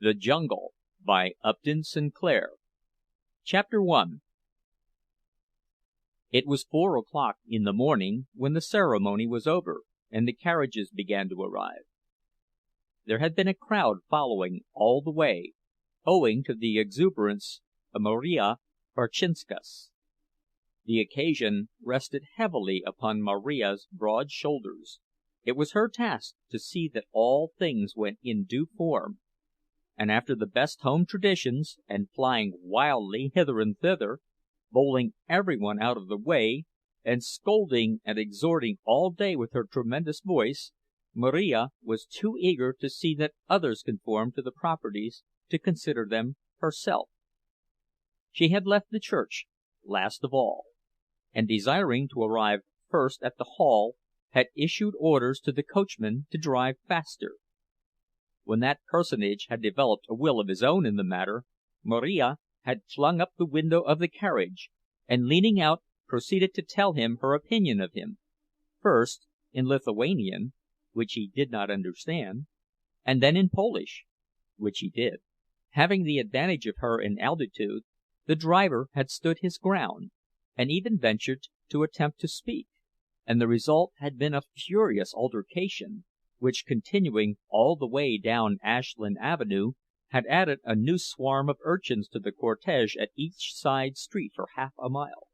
THE JUNGLE by Upton Sinclair. Chapter 1. It was 4 o'clock in the morning when the ceremony was over, and the carriages began to arrive. There had been a crowd following all the way, owing to the exuberance of Marija Berczynskas. The occasion rested heavily upon Marija's broad shoulders. It was her task to see that all things went in due form, and after the best home traditions, and flying wildly hither and thither, bowling everyone out of the way, and scolding and exhorting all day with her tremendous voice, Marija was too eager to see that others conformed to the proprieties to consider them herself. She had left the church last of all, and desiring to arrive first at the hall, had issued orders to the coachman to drive faster. When that personage had developed a will of his own in the matter, Marija had flung up the window of the carriage, and leaning out, proceeded to tell him her opinion of him, first in Lithuanian, which he did not understand, and then in Polish, which he did. Having the advantage of her in altitude, the driver had stood his ground, and even ventured to attempt to speak, and the result had been a furious altercation, which, continuing all the way down Ashland Avenue, had added a new swarm of urchins to the cortege at each side street for half a mile.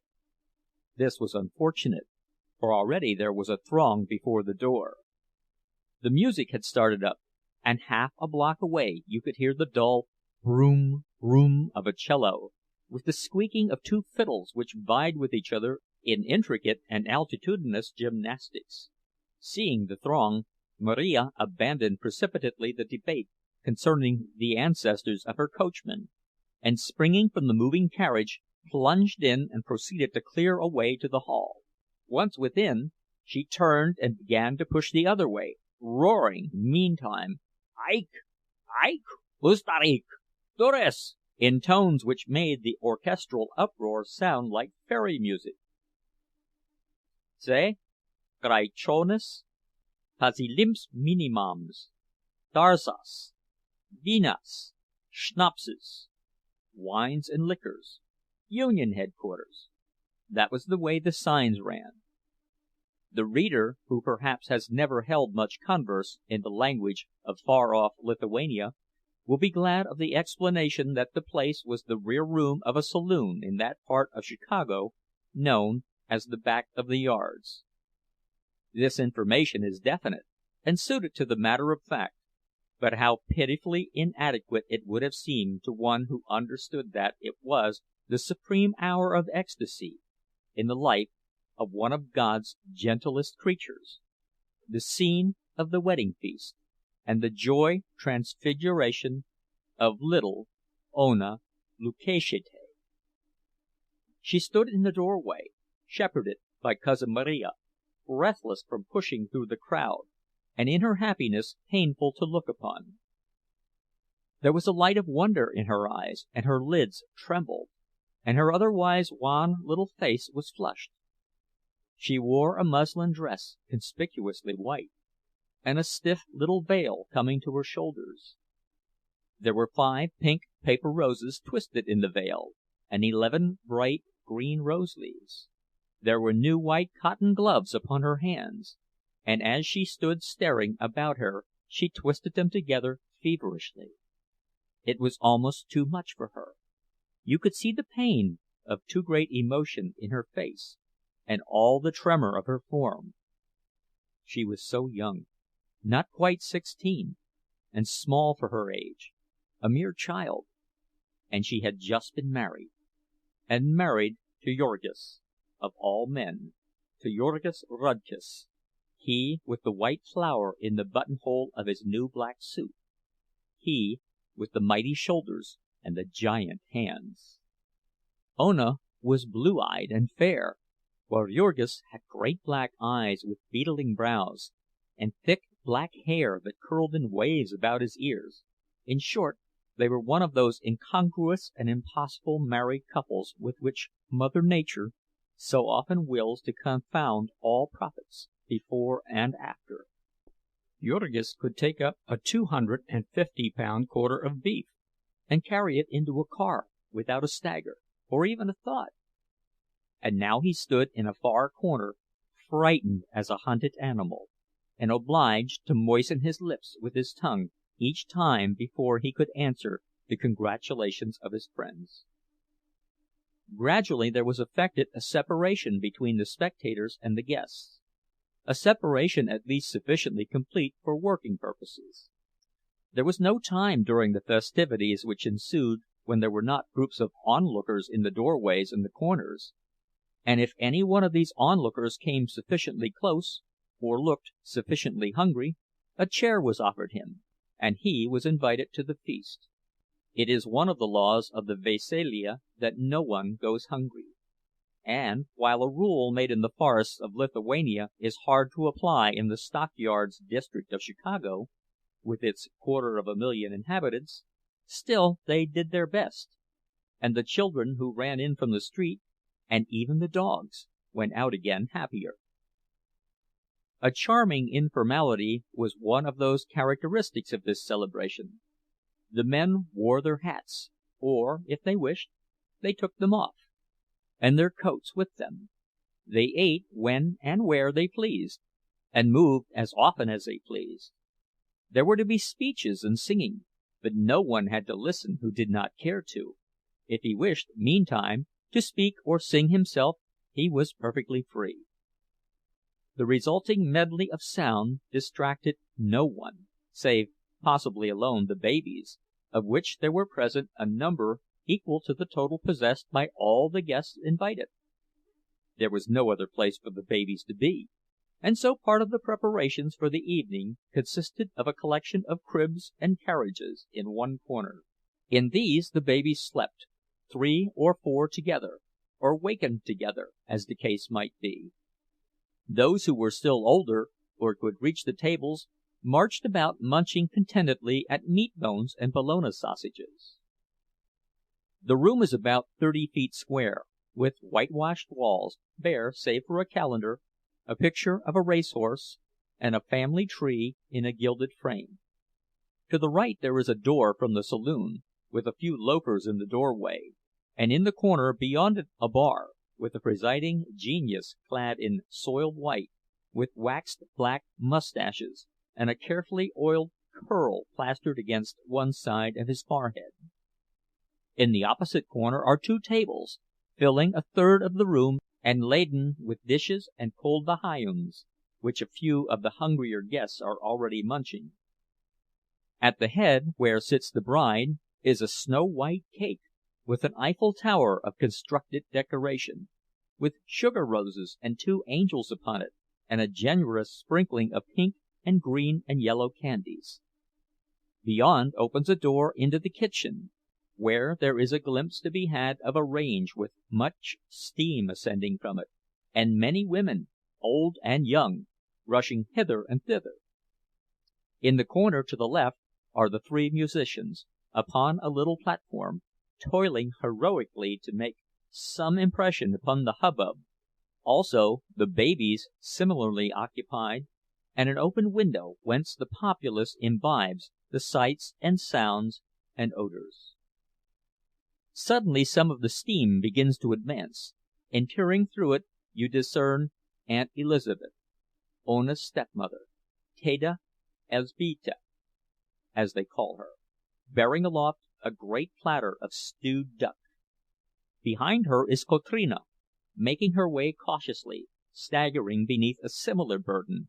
This was unfortunate, for already there was a throng before the door. The music had started up, and half a block away you could hear the dull "vroom, vroom" of a cello, with the squeaking of two fiddles which vied with each other in intricate and altitudinous gymnastics. Seeing the throng, Marija abandoned precipitately the debate concerning the ancestors of her coachman, and springing from the moving carriage, plunged in and proceeded to clear a way to the hall. Once within, she turned and began to push the other way, roaring meantime, "Eik! Eik! Ustarik! Dures!" in tones which made the orchestral uproar sound like fairy music. "Ze Graichonis, Pasilimps minimums, Darzas, Vinas, Schnapses," wines and liquors, Union headquarters. That was the way the signs ran. The reader, who perhaps has never held much converse in the language of far-off Lithuania, will be glad of the explanation that the place was the rear room of a saloon in that part of Chicago known as the Back of the Yards. This information is definite, and suited to the matter of fact, but how pitifully inadequate it would have seemed to one who understood that it was the supreme hour of ecstasy in the life of one of God's gentlest creatures, the scene of the wedding feast, and the joy transfiguration of little Ona Lukashite. She stood in the doorway, shepherded by Cousin Marija, breathless from pushing through the crowd, and in her happiness painful to look upon. There was a light of wonder in her eyes, and her lids trembled, and her otherwise wan little face was flushed. She wore a muslin dress, conspicuously white, and a stiff little veil coming to her shoulders. There were 5 pink paper roses twisted in the veil, and 11 bright green rose leaves. There were new white cotton gloves upon her hands, and as she stood staring about her she twisted them together feverishly. It was almost too much for her. You could see the pain of too great emotion in her face, and all the tremor of her form. She was so young, not quite 16, and small for her age, a mere child, and she had just been married, and married to Jurgis, of all men, to Jurgis Rudkus, he with the white flower in the buttonhole of his new black suit, he with the mighty shoulders and the giant hands. Ona was blue-eyed and fair, while Jurgis had great black eyes with beetling brows, and thick black hair that curled in waves about his ears. In short, they were one of those incongruous and impossible married couples with which Mother Nature so often wills to confound all prophets before and after. Jurgis could take up a 250-pound quarter of beef and carry it into a car without a stagger, or even a thought. And now he stood in a far corner, frightened as a hunted animal, and obliged to moisten his lips with his tongue each time before he could answer the congratulations of his friends. Gradually there was effected a separation between the spectators and the guests, a separation at least sufficiently complete for working purposes. There was no time during the festivities which ensued when there were not groups of onlookers in the doorways and the corners, and if any one of these onlookers came sufficiently close, or looked sufficiently hungry, a chair was offered him, and he was invited to the feast. It is one of the laws of the Veselija that no one goes hungry; and while a rule made in the forests of Lithuania is hard to apply in the stockyards district of Chicago, with its 250,000 inhabitants, still they did their best, and the children who ran in from the street, and even the dogs, went out again happier. A charming informality was one of those characteristics of this celebration. The men wore their hats, or, if they wished, they took them off, and their coats with them. They ate when and where they pleased, and moved as often as they pleased. There were to be speeches and singing, but no one had to listen who did not care to. If he wished, meantime, to speak or sing himself, he was perfectly free. The resulting medley of sound distracted no one, save possibly alone the babies, of which there were present a number equal to the total possessed by all the guests invited. There was no other place for the babies to be, and so part of the preparations for the evening consisted of a collection of cribs and carriages in one corner. In these the babies slept, 3 or 4 together, or wakened together, as the case might be. Those who were still older, or could reach the tables, marched about munching contentedly at meat bones and bologna sausages. The room is about 30 feet square, with whitewashed walls, bare save for a calendar, a picture of a racehorse, and a family tree in a gilded frame. To the right there is a door from the saloon, with a few loafers in the doorway, and in the corner beyond it a bar, with the presiding genius clad in soiled white, with waxed black mustaches, and a carefully oiled curl plastered against one side of his forehead. In the opposite corner are 2 tables, filling a third of the room and laden with dishes and cold bajaiuns, which a few of the hungrier guests are already munching. At the head, where sits the bride, is a snow-white cake, with an Eiffel Tower of constructed decoration, with sugar roses and 2 angels upon it, and a generous sprinkling of pink and green and yellow candies. Beyond opens a door into the kitchen, where there is a glimpse to be had of a range with much steam ascending from it, and many women, old and young, rushing hither and thither. In the corner to the left are the 3 musicians, upon a little platform, toiling heroically to make some impression upon the hubbub, also the babies similarly occupied, and an open window whence the populace imbibes the sights and sounds and odors. Suddenly some of the steam begins to advance, and peering through it you discern Aunt Elizabeth, Ona's stepmother, Teta Elzbieta, as they call her, bearing aloft a great platter of stewed duck. Behind her is Kotrina, making her way cautiously, staggering beneath a similar burden,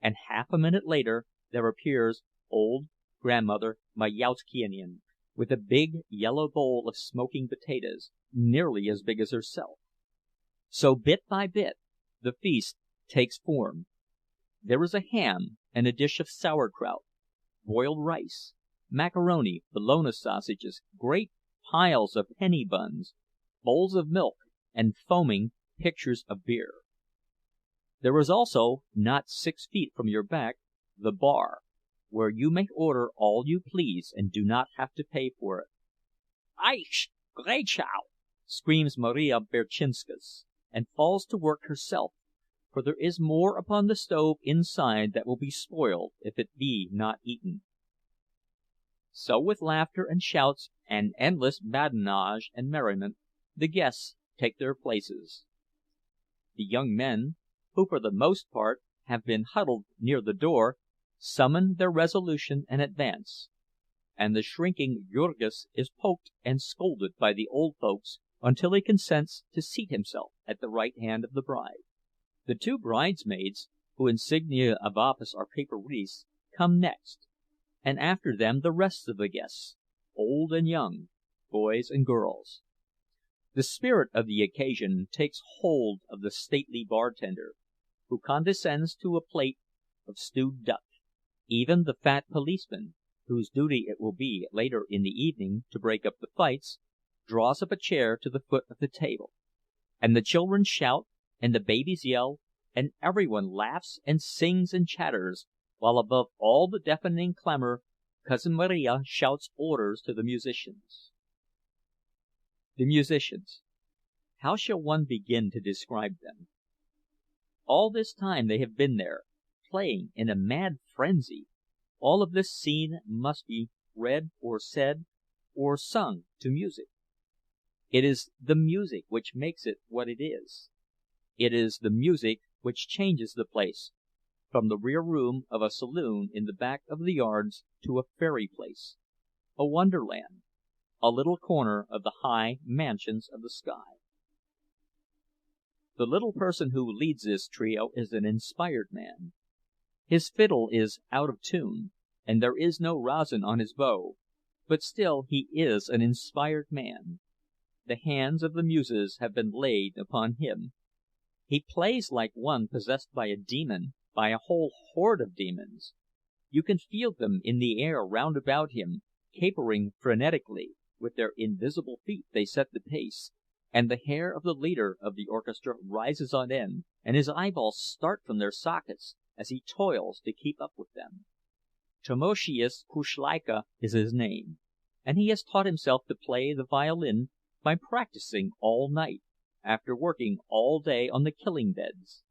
and half a minute later there appears old grandmother Majauszkiene, with a big yellow bowl of smoking potatoes, nearly as big as herself. So bit by bit the feast takes form. There is a ham and a dish of sauerkraut, boiled rice, macaroni, bologna sausages, great piles of penny buns, bowls of milk, and foaming pitchers of beer. There is also, not 6 feet from your back, the bar, where you may order all you please and do not have to pay for it. "Aish, Greichow!" screams Maria Berczynskas, and falls to work herself, for there is more upon the stove inside that will be spoiled if it be not eaten. So with laughter and shouts and endless badinage and merriment, the guests take their places. The young men, who for the most part have been huddled near the door, summon their resolution and advance, and the shrinking Jurgis is poked and scolded by the old folks until he consents to seat himself at the right hand of the bride. The two bridesmaids, whose insignia of office are paper wreaths, come next, and after them the rest of the guests, old and young, boys and girls. The spirit of the occasion takes hold of the stately bartender, who condescends to a plate of stewed duck. Even the fat policeman, whose duty it will be later in the evening to break up the fights, draws up a chair to the foot of the table, and the children shout, and the babies yell, and everyone laughs and sings and chatters, while above all the deafening clamor Cousin Marija shouts orders to the musicians. The musicians. How shall one begin to describe them? All this time they have been there, playing in a mad frenzy. All of this scene must be read or said or sung to music. It is the music which makes it what it is. It is the music which changes the place from the rear room of a saloon in the back of the yards to a fairy place, a wonderland, a little corner of the high mansions of the sky. The little person who leads this trio is an inspired man. His fiddle is out of tune, and there is no rosin on his bow, but still he is an inspired man. The hands of the muses have been laid upon him. He plays like one possessed by a demon, by a whole horde of demons. You can feel them in the air round about him, capering frenetically. With their invisible feet they set the pace, and the hair of the leader of the orchestra rises on end, and his eyeballs start from their sockets as he toils to keep up with them. Tamoszius Kuszleika is his name, and he has taught himself to play the violin by practicing all night, after working all day on the killing beds.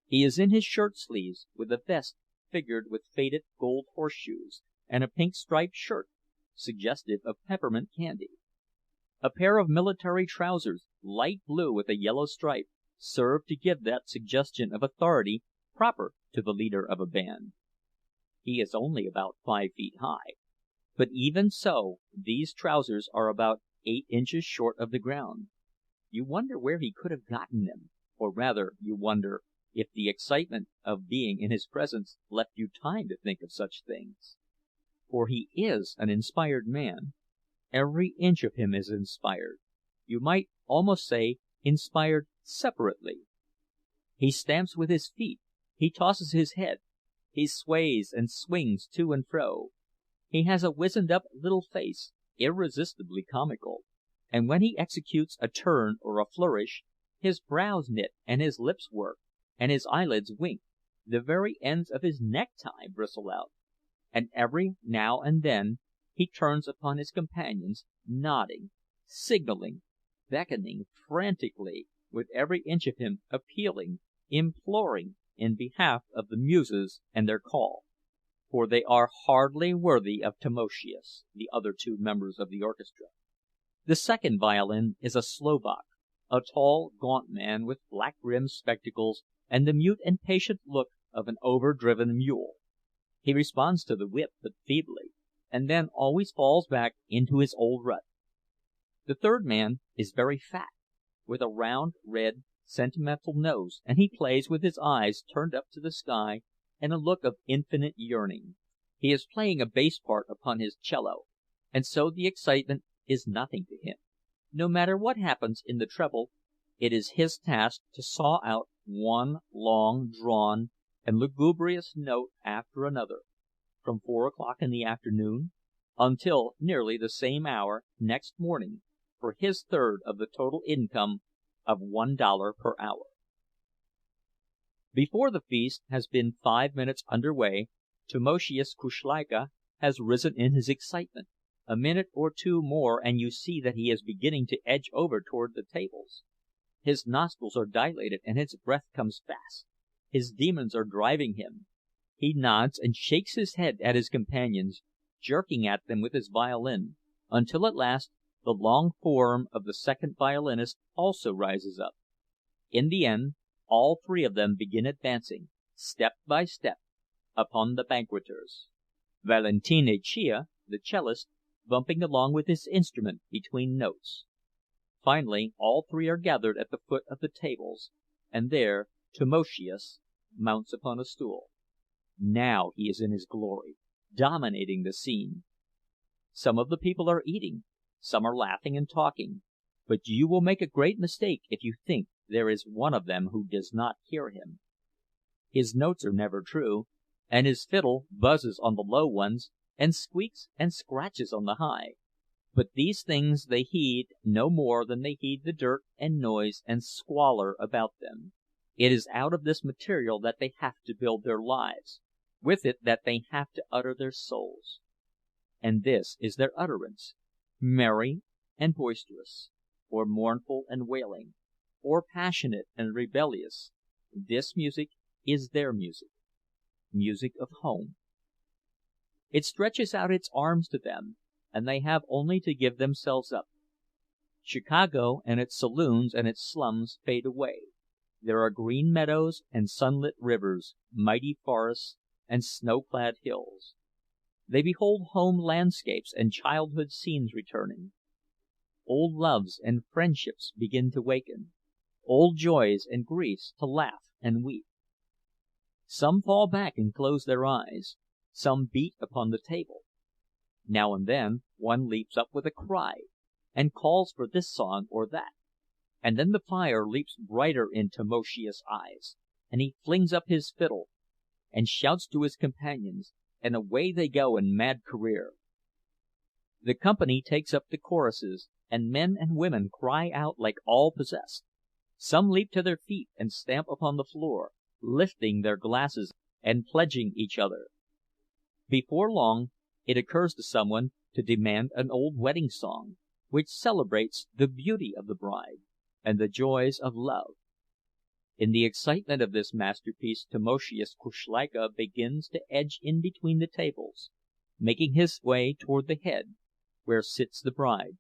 He is in his shirt sleeves, with a vest figured with faded gold horseshoes, and a pink striped shirt, suggestive of peppermint candy. A pair of military trousers, light blue with a yellow stripe, serve to give that suggestion of authority proper to the leader of a band. He is only about 5 feet high, but even so these trousers are about 8 inches short of the ground. You wonder where he could have gotten them, or rather you wonder if the excitement of being in his presence left you time to think of such things. For he is an inspired man. Every inch of him is inspired. You might almost say inspired separately. He stamps with his feet, he tosses his head, he sways and swings to and fro. He has a wizened-up little face, irresistibly comical, and when he executes a turn or a flourish, his brows knit and his lips work, and his eyelids wink, the very ends of his necktie bristle out, and every now and then he turns upon his companions, nodding, signaling, beckoning frantically, with every inch of him appealing, imploring in behalf of the muses and their call. For they are hardly worthy of Tamoszius, the other two members of the orchestra. The second violin is a Slovak, a tall, gaunt man with black-rimmed spectacles and the mute and patient look of an overdriven mule. He responds to the whip but feebly, and then always falls back into his old rut. The third man is very fat, with a round, red, sentimental nose, and he plays with his eyes turned up to the sky and a look of infinite yearning. He is playing a bass part upon his cello, and so the excitement is nothing to him. No matter what happens in the treble, it is his task to saw out one long-drawn and lugubrious note after another, from 4 o'clock in the afternoon until nearly the same hour next morning, for his third of the total income of $1 per hour. Before the feast has been 5 minutes under way, Tamoszius Kuszleika has risen in his excitement. A minute or two more and you see that he is beginning to edge over toward the tables. His nostrils are dilated and his breath comes fast. His demons are driving him. He nods and shakes his head at his companions, jerking at them with his violin, until at last the long form of the second violinist also rises up. In the end, all three of them begin advancing, step by step, upon the banqueters. Valentiniccia, the cellist, bumping along with his instrument between notes. Finally all three are gathered at the foot of the tables, and there Tamoszius mounts upon a stool. Now he is in his glory, dominating the scene. Some of the people are eating, some are laughing and talking, but you will make a great mistake if you think there is one of them who does not hear him. His notes are never true, and his fiddle buzzes on the low ones and squeaks and scratches on the high. But these things they heed no more than they heed the dirt and noise and squalor about them. It is out of this material that they have to build their lives, with it that they have to utter their souls. And this is their utterance, merry and boisterous, or mournful and wailing, or passionate and rebellious. This music is their music, music of home. It stretches out its arms to them, and they have only to give themselves up. Chicago and its saloons and its slums fade away. There are green meadows and sunlit rivers, mighty forests and snow-clad hills. They behold home landscapes and childhood scenes returning. Old loves and friendships begin to waken, old joys and griefs to laugh and weep. Some fall back and close their eyes, some beat upon the table. Now and then one leaps up with a cry, and calls for this song or that, and then the fire leaps brighter in Tamoszius' eyes, and he flings up his fiddle, and shouts to his companions, and away they go in mad career. The company takes up the choruses, and men and women cry out like all possessed. Some leap to their feet and stamp upon the floor, lifting their glasses and pledging each other. Before long it occurs to someone to demand an old wedding song, which celebrates the beauty of the bride and the joys of love. In the excitement of this masterpiece Tamoszius Kuszleika begins to edge in between the tables, making his way toward the head, where sits the bride.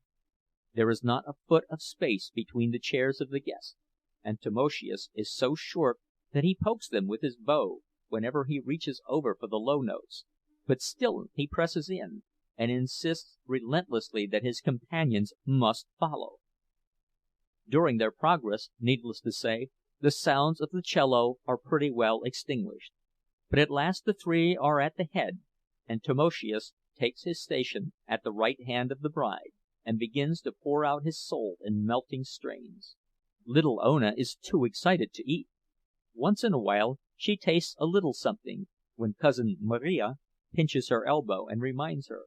There is not a foot of space between the chairs of the guests, and Tamoszius is so short that he pokes them with his bow whenever he reaches over for the low notes, but still he presses in, and insists relentlessly that his companions must follow. During their progress, needless to say, the sounds of the cello are pretty well extinguished, but at last the three are at the head, and Tamoszius takes his station at the right hand of the bride, and begins to pour out his soul in melting strains. Little Ona is too excited to eat. Once in a while she tastes a little something, when Cousin Marija pinches her elbow and reminds her,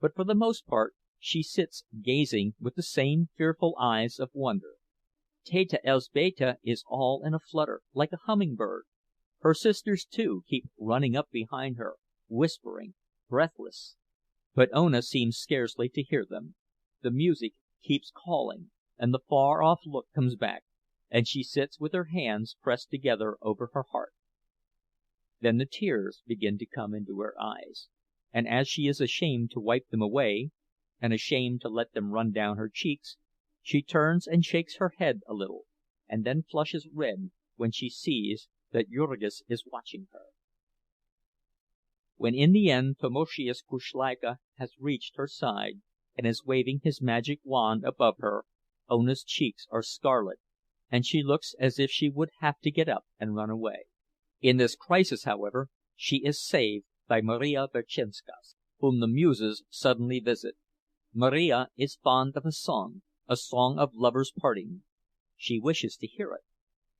but for the most part she sits gazing with the same fearful eyes of wonder. Teta Elzbieta is all in a flutter, like a humming-bird. Her sisters, too, keep running up behind her, whispering, breathless. But Ona seems scarcely to hear them. The music keeps calling, and the far-off look comes back, and she sits with her hands pressed together over her heart. Then the tears begin to come into her eyes, and as she is ashamed to wipe them away, and ashamed to let them run down her cheeks, she turns and shakes her head a little, and then flushes red when she sees that Jurgis is watching her. When in the end Tamoszius Kuszleika has reached her side and is waving his magic wand above her, Ona's cheeks are scarlet, and she looks as if she would have to get up and run away. In this crisis, however, she is saved by Marija Berczynskas, whom the Muses suddenly visit. Marija is fond of a song of lovers' parting. She wishes to hear it,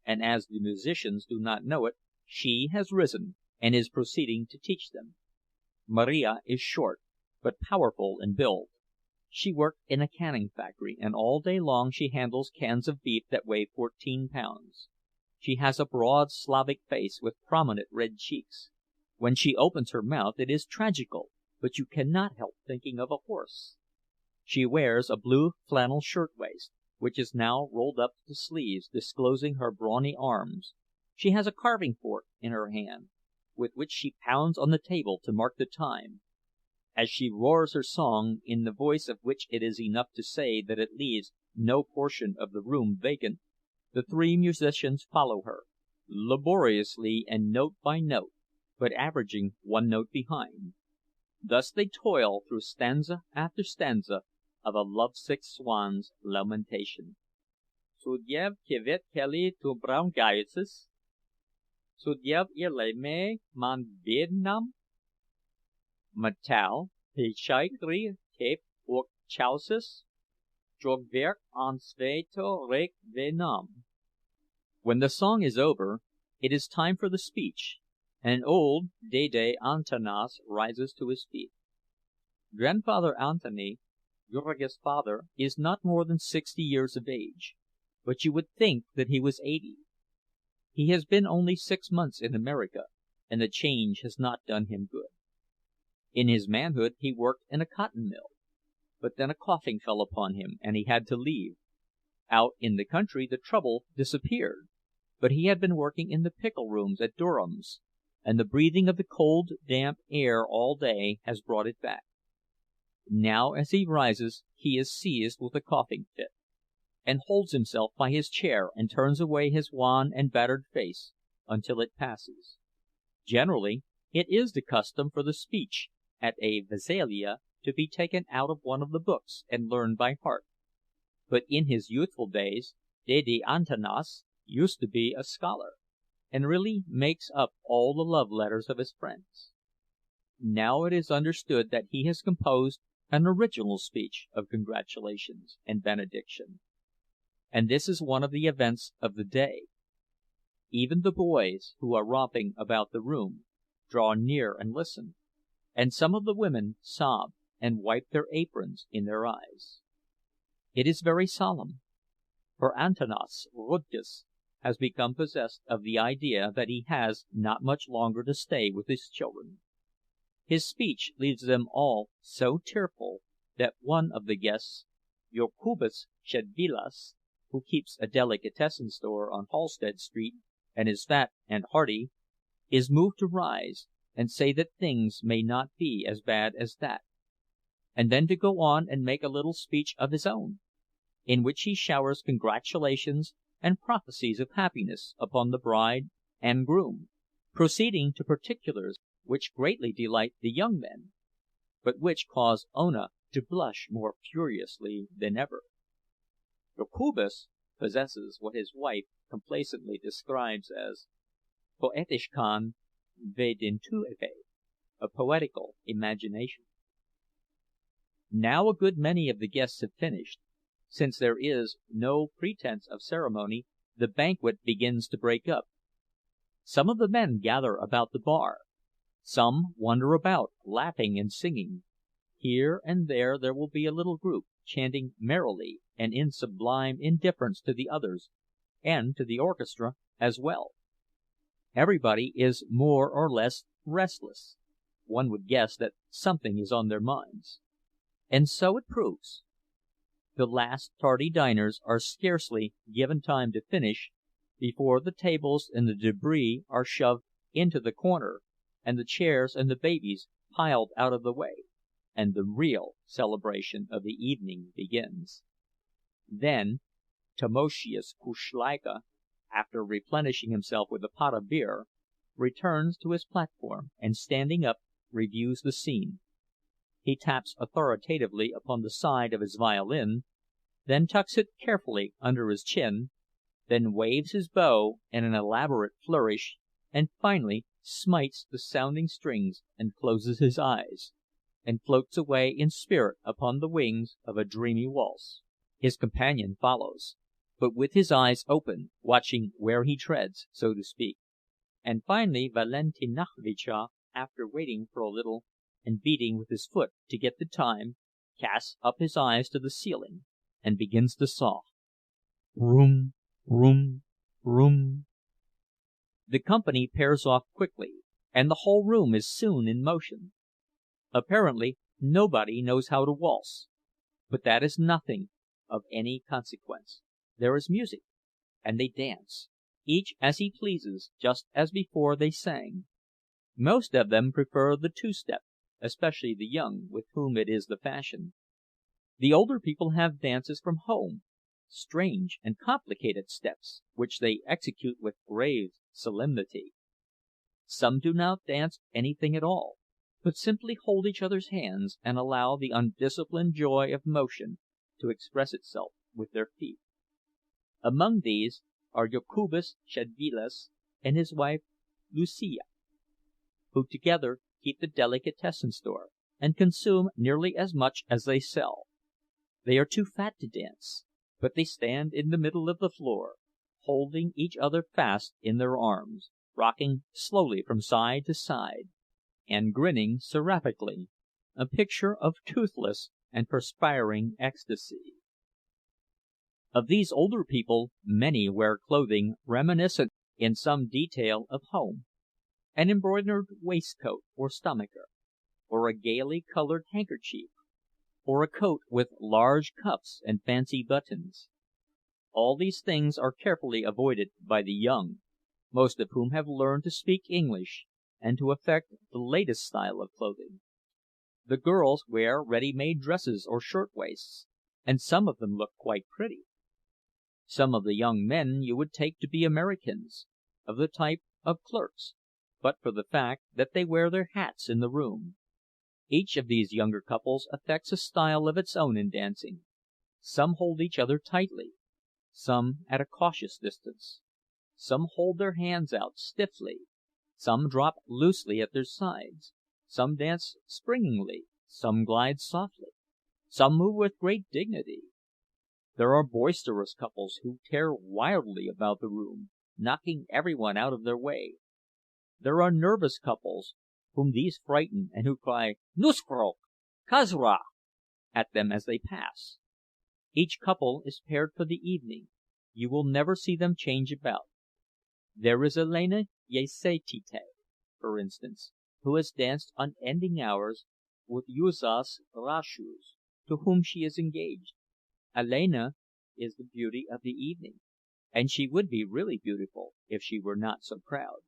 and as the musicians do not know it, she has risen and is proceeding to teach them. Marija is short, but powerful in build. She worked in a canning factory, and all day long she handles cans of beef that weigh 14 pounds. She has a broad Slavic face with prominent red cheeks. When she opens her mouth it is tragical, but you cannot help thinking of a horse. She wears a blue flannel shirtwaist, which is now rolled up to the sleeves, disclosing her brawny arms. She has a carving fork in her hand, with which she pounds on the table to mark the time. As she roars her song, in the voice of which it is enough to say that it leaves no portion of the room vacant, the three musicians follow her, laboriously and note by note, but averaging one note behind. Thus they toil through stanza after stanza of a lovesick swan's lamentation. Sudjev kivet kelly to brown gaises, Sudjev irleme man bednam, Matal Pichaikri tep uk chausis, Jogwerk an sveto rek venam. When the song is over, it is time for the speech, and old Dede Antanas rises to his feet. Grandfather Antony, Jurgis' father, is not more than 60 years of age, but you would think that he was 80. He has been only 6 months in America, and the change has not done him good. In his manhood he worked in a cotton mill, but then a coughing fell upon him, and he had to leave. Out in the country the trouble disappeared, but he had been working in the pickle rooms at Durham's, and the breathing of the cold, damp air all day has brought it back. Now as he rises he is seized with a coughing fit, and holds himself by his chair and turns away his wan and battered face until it passes. Generally it is the custom for the speech at a veselija to be taken out of one of the books and learned by heart. But in his youthful days Dede Antanas used to be a scholar, and really makes up all the love letters of his friends. Now it is understood that he has composed an original speech of congratulations and benediction. And this is one of the events of the day. Even the boys, who are romping about the room, draw near and listen, and some of the women sob and wipe their aprons in their eyes. It is very solemn, for Antanas Rudkus has become possessed of the idea that he has not much longer to stay with his children. His speech leaves them all so tearful that one of the guests, Jokubas Shedvilas, who keeps a delicatessen store on Halsted Street and is fat and hearty, is moved to rise and say that things may not be as bad as that, and then to go on and make a little speech of his own, in which he showers congratulations and prophecies of happiness upon the bride and groom, proceeding to particulars which greatly delight the young men, but which cause Ona to blush more furiously than ever. Jokubas possesses what his wife complacently describes as poetischkan vedintuve, a poetical imagination. Now a good many of the guests have finished. Since there is no pretense of ceremony, the banquet begins to break up. Some of the men gather about the bar. Some wander about, laughing and singing. Here and there will be a little group, chanting merrily and in sublime indifference to the others, and to the orchestra as well. Everybody is more or less restless. One would guess that something is on their minds. And so it proves. The last tardy diners are scarcely given time to finish before the tables and the debris are shoved into the corner, and the chairs and the babies piled out of the way, and the real celebration of the evening begins. Then Tamoszius Kuszleika, after replenishing himself with a pot of beer, returns to his platform, and standing up, reviews the scene. He taps authoritatively upon the side of his violin, then tucks it carefully under his chin, then waves his bow in an elaborate flourish, and finally smites the sounding strings and closes his eyes, and floats away in spirit upon the wings of a dreamy waltz. His companion follows, but with his eyes open, watching where he treads, so to speak. And finally Valentinavycza, after waiting for a little and beating with his foot to get the time, casts up his eyes to the ceiling and begins to saw. Room, room, room. The company pairs off quickly, and the whole room is soon in motion. Apparently nobody knows how to waltz, but that is nothing, of any consequence. There is music, and they dance, each as he pleases, just as before they sang. Most of them prefer the two-step, especially the young, with whom it is the fashion. The older people have dances from home, strange and complicated steps, which they execute with grave solemnity. Some do not dance anything at all, but simply hold each other's hands and allow the undisciplined joy of motion to express itself with their feet. Among these are Jokubas Szedvilas and his wife Lucija, who together keep the delicatessen store, and consume nearly as much as they sell. They are too fat to dance, but they stand in the middle of the floor, holding each other fast in their arms, rocking slowly from side to side, and grinning seraphically, a picture of toothless and perspiring ecstasy. Of these older people many wear clothing reminiscent in some detail of home, an embroidered waistcoat or stomacher, or a gaily colored handkerchief, or a coat with large cuffs and fancy buttons. All these things are carefully avoided by the young, most of whom have learned to speak English and to affect the latest style of clothing. The girls wear ready-made dresses or shirtwaists, and some of them look quite pretty. Some of the young men you would take to be Americans, of the type of clerks, but for the fact that they wear their hats in the room. Each of these younger couples affects a style of its own in dancing. Some hold each other tightly, some at a cautious distance. Some hold their hands out stiffly, some drop loosely at their sides, some dance springingly, some glide softly, some move with great dignity. There are boisterous couples who tear wildly about the room, knocking everyone out of their way. There are nervous couples whom these frighten, and who cry "Nuskrok! Kazra!" at them as they pass. Each couple is paired for the evening; you will never see them change about. There is Elena Yesatite, for instance, who has danced unending hours with Juozas Rashus, to whom she is engaged. Elena is the beauty of the evening, and she would be really beautiful if she were not so proud.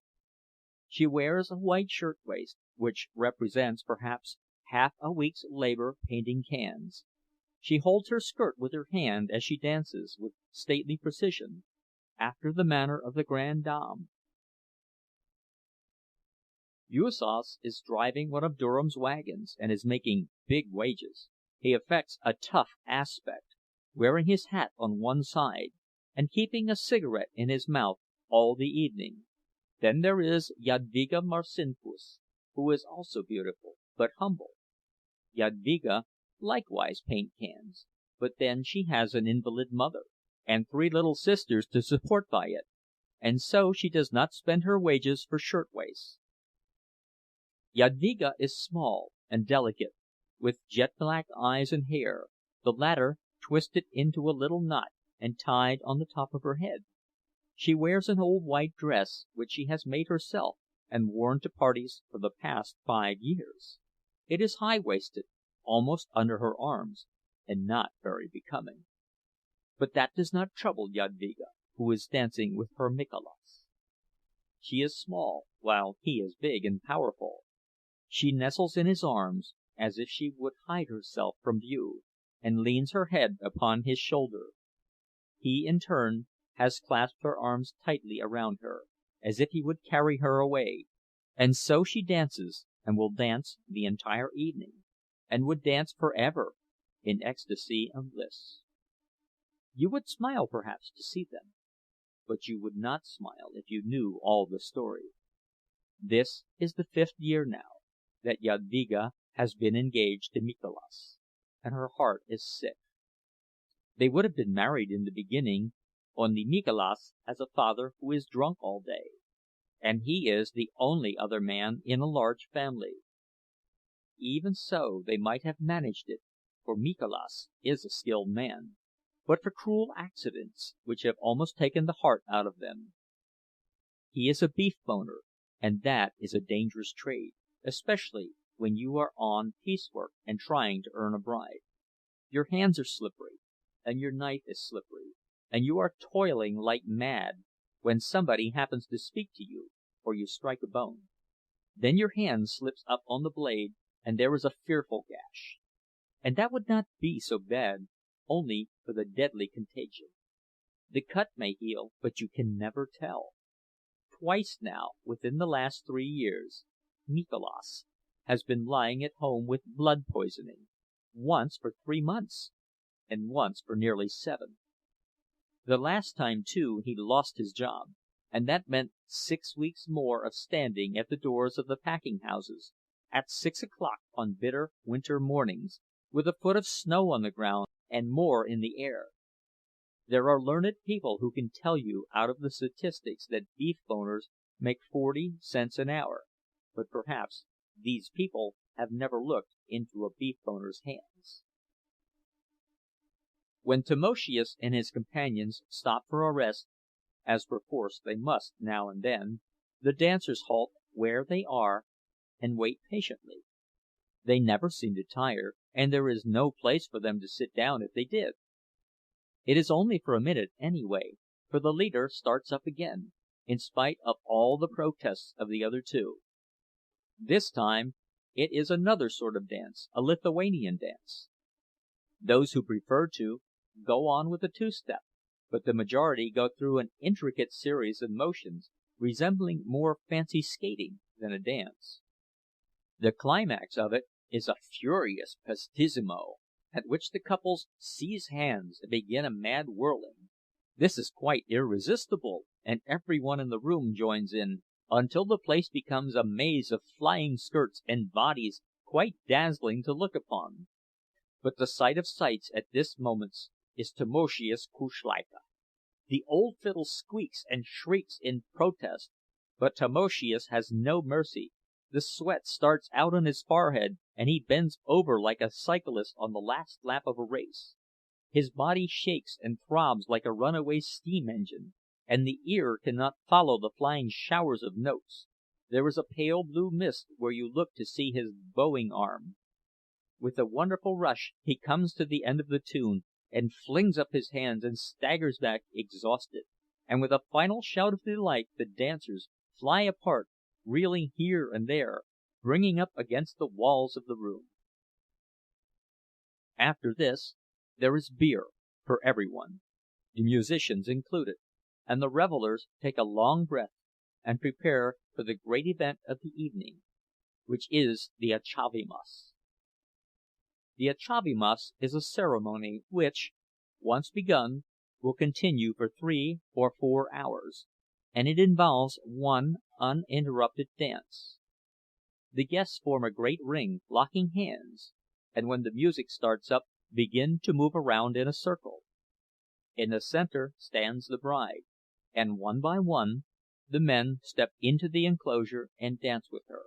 She wears a white shirtwaist, which represents perhaps half a week's labor painting cans. She holds her skirt with her hand as she dances, with stately precision, after the manner of the grande dame. Juozas is driving one of Durham's wagons, and is making big wages. He affects a tough aspect, wearing his hat on one side, and keeping a cigarette in his mouth all the evening. Then there is Jadwiga Marcinkus, who is also beautiful, but humble. Jadwiga likewise paints cans, but then she has an invalid mother, and 3 little sisters to support by it, and so she does not spend her wages for shirtwaists. Jadwiga is small and delicate, with jet-black eyes and hair, the latter twisted into a little knot and tied on the top of her head. She wears an old white dress, which she has made herself and worn to parties for the past 5 years. It is high-waisted, almost under her arms, and not very becoming. But that does not trouble Jadwiga, who is dancing with her Mikolas. She is small, while he is big and powerful. She nestles in his arms, as if she would hide herself from view, and leans her head upon his shoulder. He, in turn, has clasped her arms tightly around her, as if he would carry her away, and so she dances, and will dance the entire evening, and would dance forever, in ecstasy of bliss. You would smile perhaps to see them, but you would not smile if you knew all the story. This is the 5th year now that Jadwiga has been engaged to Mikolas, and her heart is sick. They would have been married in the beginning, only Mikolas has a father who is drunk all day, and he is the only other man in a large family. Even so they might have managed it, for Mikolas is a skilled man, but for cruel accidents, which have almost taken the heart out of them. He is a beef-boner, and that is a dangerous trade, especially when you are on piecework and trying to earn a bride. Your hands are slippery, and your knife is slippery, and you are toiling like mad, when somebody happens to speak to you, or you strike a bone. Then your hand slips up on the blade, and there is a fearful gash. And that would not be so bad, only for the deadly contagion. The cut may heal, but you can never tell. Twice now, within the last 3 years, Nicholas has been lying at home with blood poisoning, once for 3 months, and once for nearly 7. The last time, too, he lost his job, and that meant 6 weeks more of standing at the doors of the packing houses, at 6 o'clock on bitter winter mornings, with a foot of snow on the ground and more in the air. There are learned people who can tell you out of the statistics that beef boners make 40 cents an hour, but perhaps these people have never looked into a beef boner's hands. When Tamoszius and his companions stop for a rest, as perforce they must now and then, the dancers halt where they are and wait patiently. They never seem to tire, and there is no place for them to sit down if they did. It is only for a minute anyway, for the leader starts up again, in spite of all the protests of the other two. This time it is another sort of dance, a Lithuanian dance. Those who prefer to go on with the two-step, but the majority go through an intricate series of motions, resembling more fancy skating than a dance. The climax of it is a furious pastissimo, at which the couples seize hands and begin a mad whirling. This is quite irresistible, and everyone in the room joins in, until the place becomes a maze of flying skirts and bodies quite dazzling to look upon. But the sight of sights at this moment is Tamoszius Kuszleika. The old fiddle squeaks and shrieks in protest, but Tamoszius has no mercy. The sweat starts out on his forehead, and he bends over like a cyclist on the last lap of a race. His body shakes and throbs like a runaway steam engine, and the ear cannot follow the flying showers of notes. There is a pale blue mist where you look to see his bowing arm. With a wonderful rush he comes to the end of the tune, and flings up his hands and staggers back exhausted, and with a final shout of delight the dancers fly apart, reeling here and there, bringing up against the walls of the room. After this there is beer for everyone, the musicians included, and the revelers take a long breath and prepare for the great event of the evening, which is the Atchavimas. The Atchavimas is a ceremony which, once begun, will continue for 3 or 4 hours, and it involves one uninterrupted dance. The guests form a great ring, locking hands, and when the music starts up, begin to move around in a circle. In the center stands the bride, and one by one the men step into the enclosure and dance with her.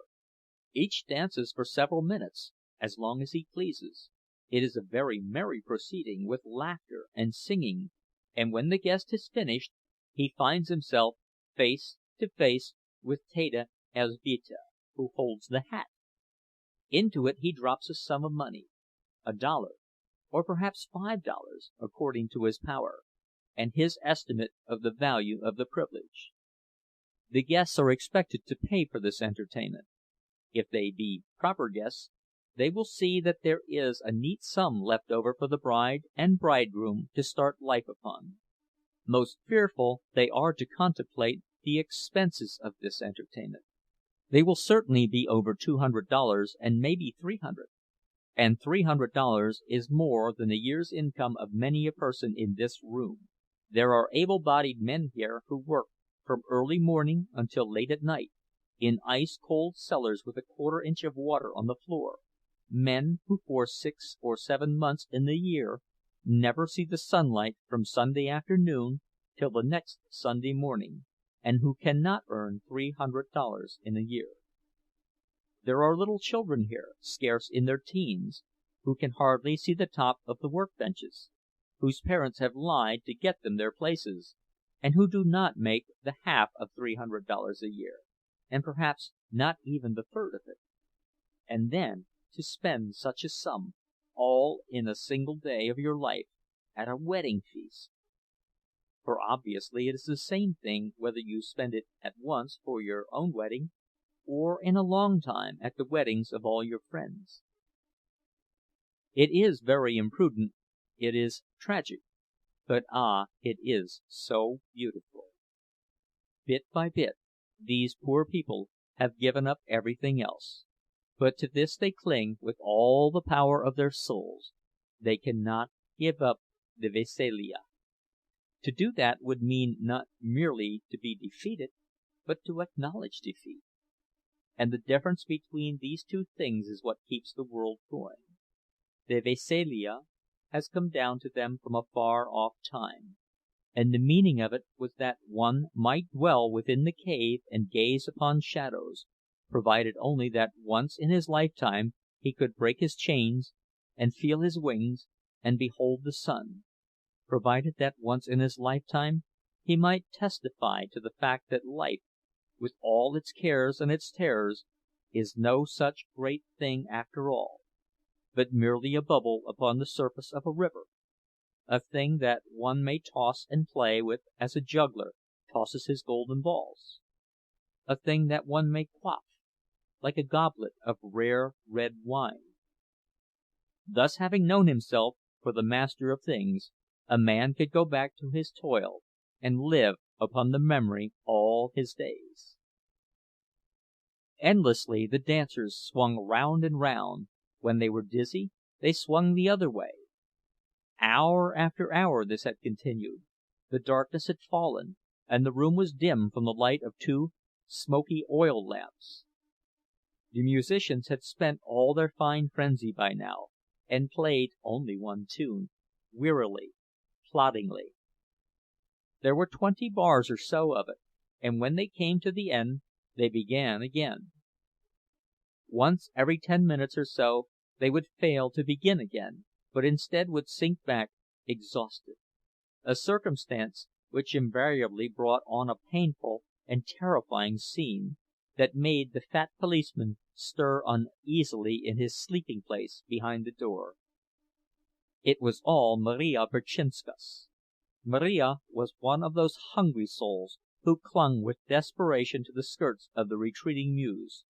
Each dances for several minutes, as long as he pleases. It is a very merry proceeding, with laughter and singing, and when the guest has finished, he finds himself face to face with Teta Elzbieta, who holds the hat. Into it he drops a sum of money, $1, or perhaps $5, according to his power, and his estimate of the value of the privilege. The guests are expected to pay for this entertainment. If they be proper guests, they will see that there is a neat sum left over for the bride and bridegroom to start life upon. Most fearful they are to contemplate the expenses of this entertainment. They will certainly be over $200, and maybe $300. And $300 is more than a year's income of many a person in this room. There are able-bodied men here who work from early morning until late at night, in ice-cold cellars with a quarter-inch of water on the floor, men who for 6 or 7 months in the year never see the sunlight from Sunday afternoon till the next Sunday morning, and who cannot earn $300 in a year. There are little children here, scarce in their teens, who can hardly see the top of the workbenches, whose parents have lied to get them their places, and who do not make the half of $300 a year, and perhaps not even the third of it. And then to spend such a sum, all in a single day of your life, at a wedding feast. For obviously it is the same thing whether you spend it at once for your own wedding, or in a long time at the weddings of all your friends. It is very imprudent, it is tragic, but it is so beautiful. Bit by bit, these poor people have given up everything else, but to this they cling with all the power of their souls. They cannot give up the Veselija. To do that would mean not merely to be defeated, but to acknowledge defeat. And the difference between these two things is what keeps the world going. The Veselija has come down to them from a far-off time, and the meaning of it was that one might dwell within the cave and gaze upon shadows, provided only that once in his lifetime he could break his chains and feel his wings and behold the sun, provided that once in his lifetime he might testify to the fact that life, with all its cares and its terrors, is no such great thing after all, but merely a bubble upon the surface of a river, a thing that one may toss and play with as a juggler tosses his golden balls, a thing that one may quaff like a goblet of rare red wine. Thus, having known himself for the master of things, a man could go back to his toil and live upon the memory all his days. Endlessly the dancers swung round and round. When they were dizzy, they swung the other way. Hour after hour this had continued. The darkness had fallen, and the room was dim from the light of two smoky oil lamps. The musicians had spent all their fine frenzy by now, and played only one tune, wearily, ploddingly. There were 20 bars or so of it, and when they came to the end, they began again. Once every 10 minutes or so they would fail to begin again, but instead would sink back exhausted, a circumstance which invariably brought on a painful and terrifying scene that made the fat policeman stir uneasily in his sleeping place behind the door. It was all Marija Berczynskas. Marija was one of those hungry souls who clung with desperation to the skirts of the retreating muse.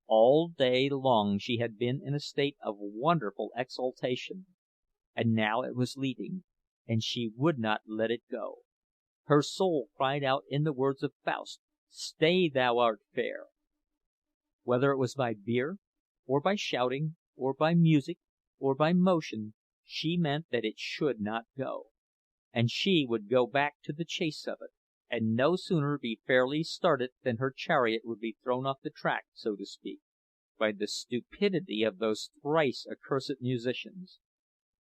All day long she had been in a state of wonderful exaltation, and now it was leaving, and she would not let it go. Her soul cried out in the words of Faust, "Stay, thou art fair!" Whether it was by beer, or by shouting, or by music, or by motion, she meant that it should not go. And she would go back to the chase of it, and no sooner be fairly started than her chariot would be thrown off the track, so to speak, by the stupidity of those thrice accursed musicians.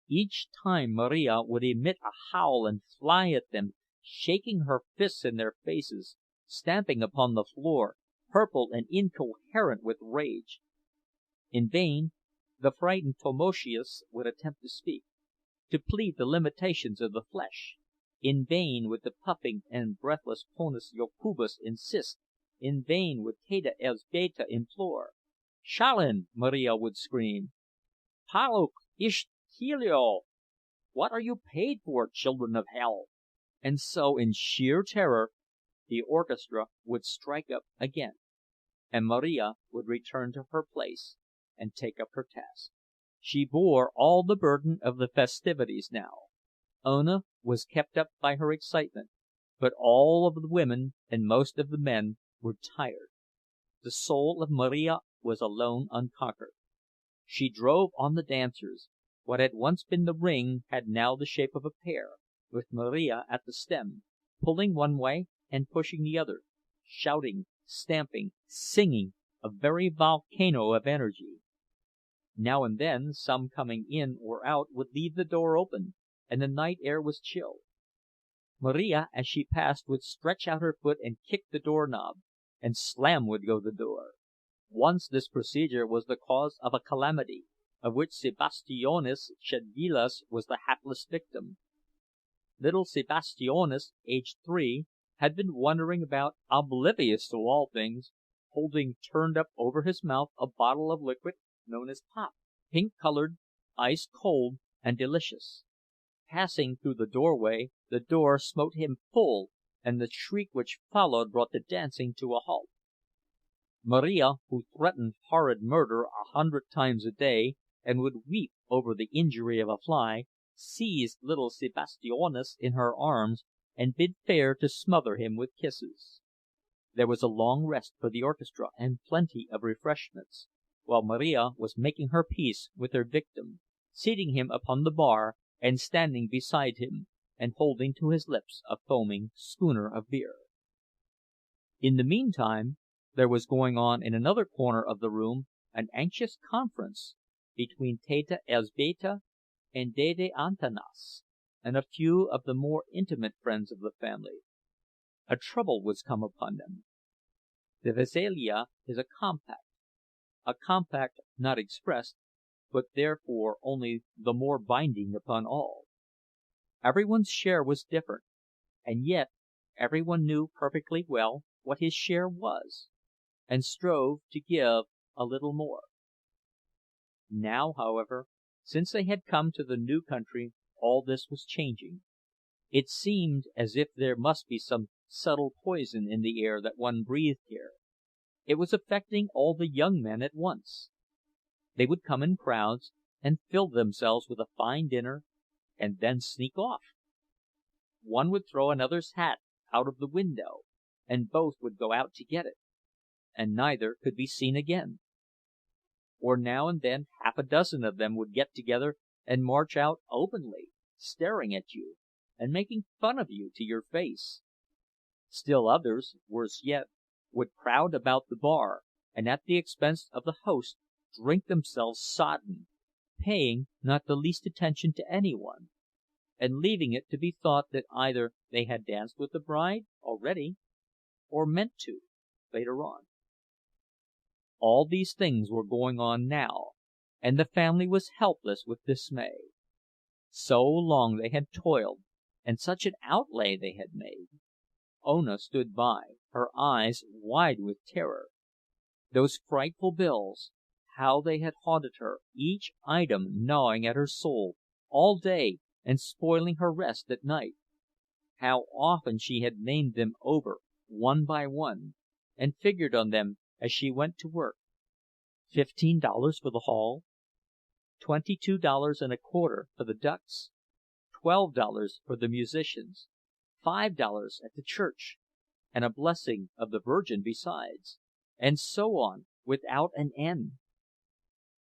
Each time Marija would emit a howl and fly at them, shaking her fists in their faces, stamping upon the floor, purple and incoherent with rage. In vain the frightened Tamoszius would attempt to speak, to plead the limitations of the flesh. In vain would the puffing and breathless Ponas Jokubas insist, in vain would Teta Elzbieta implore. "Szalin!" Marija would scream. "Paluk ish Helio! What are you paid for, children of hell?" And so, in sheer terror, the orchestra would strike up again, and Marija would return to her place and take up her task. She bore all the burden of the festivities now. Ona was kept up by her excitement, but all of the women and most of the men were tired. The soul of Marija was alone unconquered. She drove on the dancers. What had once been the ring had now the shape of a pear, with Marija at the stem, pulling one way and pushing the other, shouting, stamping, singing, a very volcano of energy. Now and then some coming in or out would leave the door open, and the night air was chill. Marija, as she passed, would stretch out her foot and kick the doorknob, and slam would go the door. Once this procedure was the cause of a calamity, of which Sebastijonas Szedvilas was the hapless victim. Little Sebastijonas, aged 3, had been wandering about, oblivious to all things, holding turned up over his mouth a bottle of liquid known as pop, pink-colored, ice-cold, and delicious. Passing through the doorway, the door smote him full, and the shriek which followed brought the dancing to a halt. Marija, who threatened horrid murder 100 times a day, and would weep over the injury of a fly, seized little Sebastijonas in her arms and bid fair to smother him with kisses. There was a long rest for the orchestra and plenty of refreshments, while Marija was making her peace with her victim, seating him upon the bar and standing beside him, and holding to his lips a foaming schooner of beer. In the meantime, there was going on in another corner of the room an anxious conference between Teta Elzbieta and Dede Antanas, and a few of the more intimate friends of the family. A trouble was come upon them. The Veselija is a compact not expressed, but therefore only the more binding upon all. Everyone's share was different, and yet everyone knew perfectly well what his share was, and strove to give a little more. Now, however, since they had come to the new country, all this was changing. It seemed as if there must be some subtle poison in the air that one breathed here. It was affecting all the young men at once. They would come in crowds and fill themselves with a fine dinner, and then sneak off. One would throw another's hat out of the window, and both would go out to get it, and neither could be seen again. Or now and then half a dozen of them would get together and march out openly, staring at you, and making fun of you to your face. Still others, worse yet, would crowd about the bar, and at the expense of the host drink themselves sodden, paying not the least attention to anyone, and leaving it to be thought that either they had danced with the bride already, or meant to later on. All these things were going on now, and the family was helpless with dismay. So long they had toiled, and such an outlay they had made. Ona stood by, her eyes wide with terror. Those frightful bills, how they had haunted her, each item gnawing at her soul all day and spoiling her rest at night. How often she had named them over one by one, and figured on them as she went to work. $15 for the hall, $22.25 for the ducks, $12 for the musicians, $5 at the church, and a blessing of the Virgin besides, and so on without an end.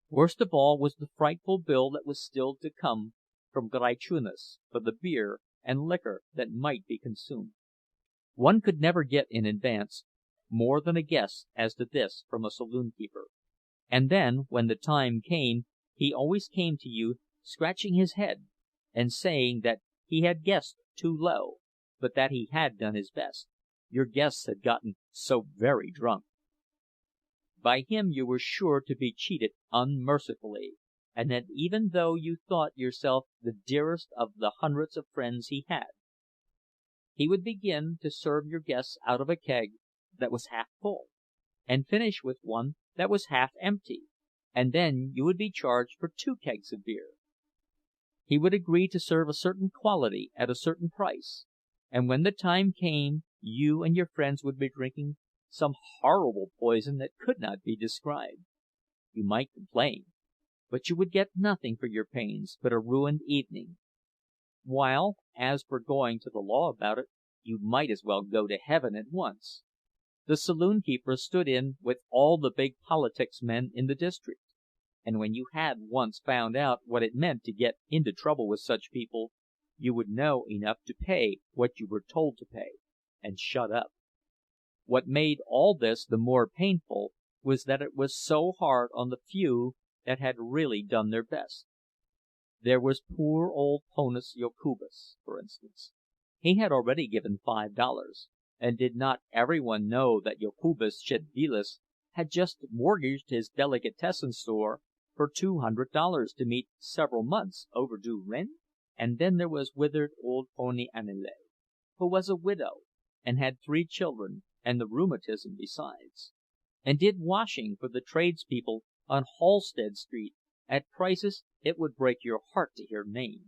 Worst of all was the frightful bill that was still to come from Graiczunas for the beer and liquor that might be consumed. One could never get in advance more than a guess as to this from a saloon-keeper, and then, when the time came, he always came to you scratching his head and saying that he had guessed too low, but that he had done his best. Your guests had gotten so very drunk. By him you were sure to be cheated unmercifully, and that even though you thought yourself the dearest of the hundreds of friends he had. He would begin to serve your guests out of a keg that was half full, and finish with one that was half empty, and then you would be charged for 2 kegs of beer. He would agree to serve a certain quality at a certain price, and when the time came you and your friends would be drinking some horrible poison that could not be described. You might complain, but you would get nothing for your pains but a ruined evening. While, as for going to the law about it, you might as well go to heaven at once. The saloon-keeper stood in with all the big politics men in the district, and when you had once found out what it meant to get into trouble with such people, you would know enough to pay what you were told to pay, and shut up. What made all this the more painful was that it was so hard on the few that had really done their best. There was poor old Ponas Jokubas, for instance. He had already given $5, and did not everyone know that Jokubas Szedvilas had just mortgaged his delicatessen store for $200 to meet several months' overdue rent? And then there was withered old Poni Aniele, who was a widow, and had 3 children, and the rheumatism besides, and did washing for the tradespeople on Halsted Street at prices it would break your heart to hear named.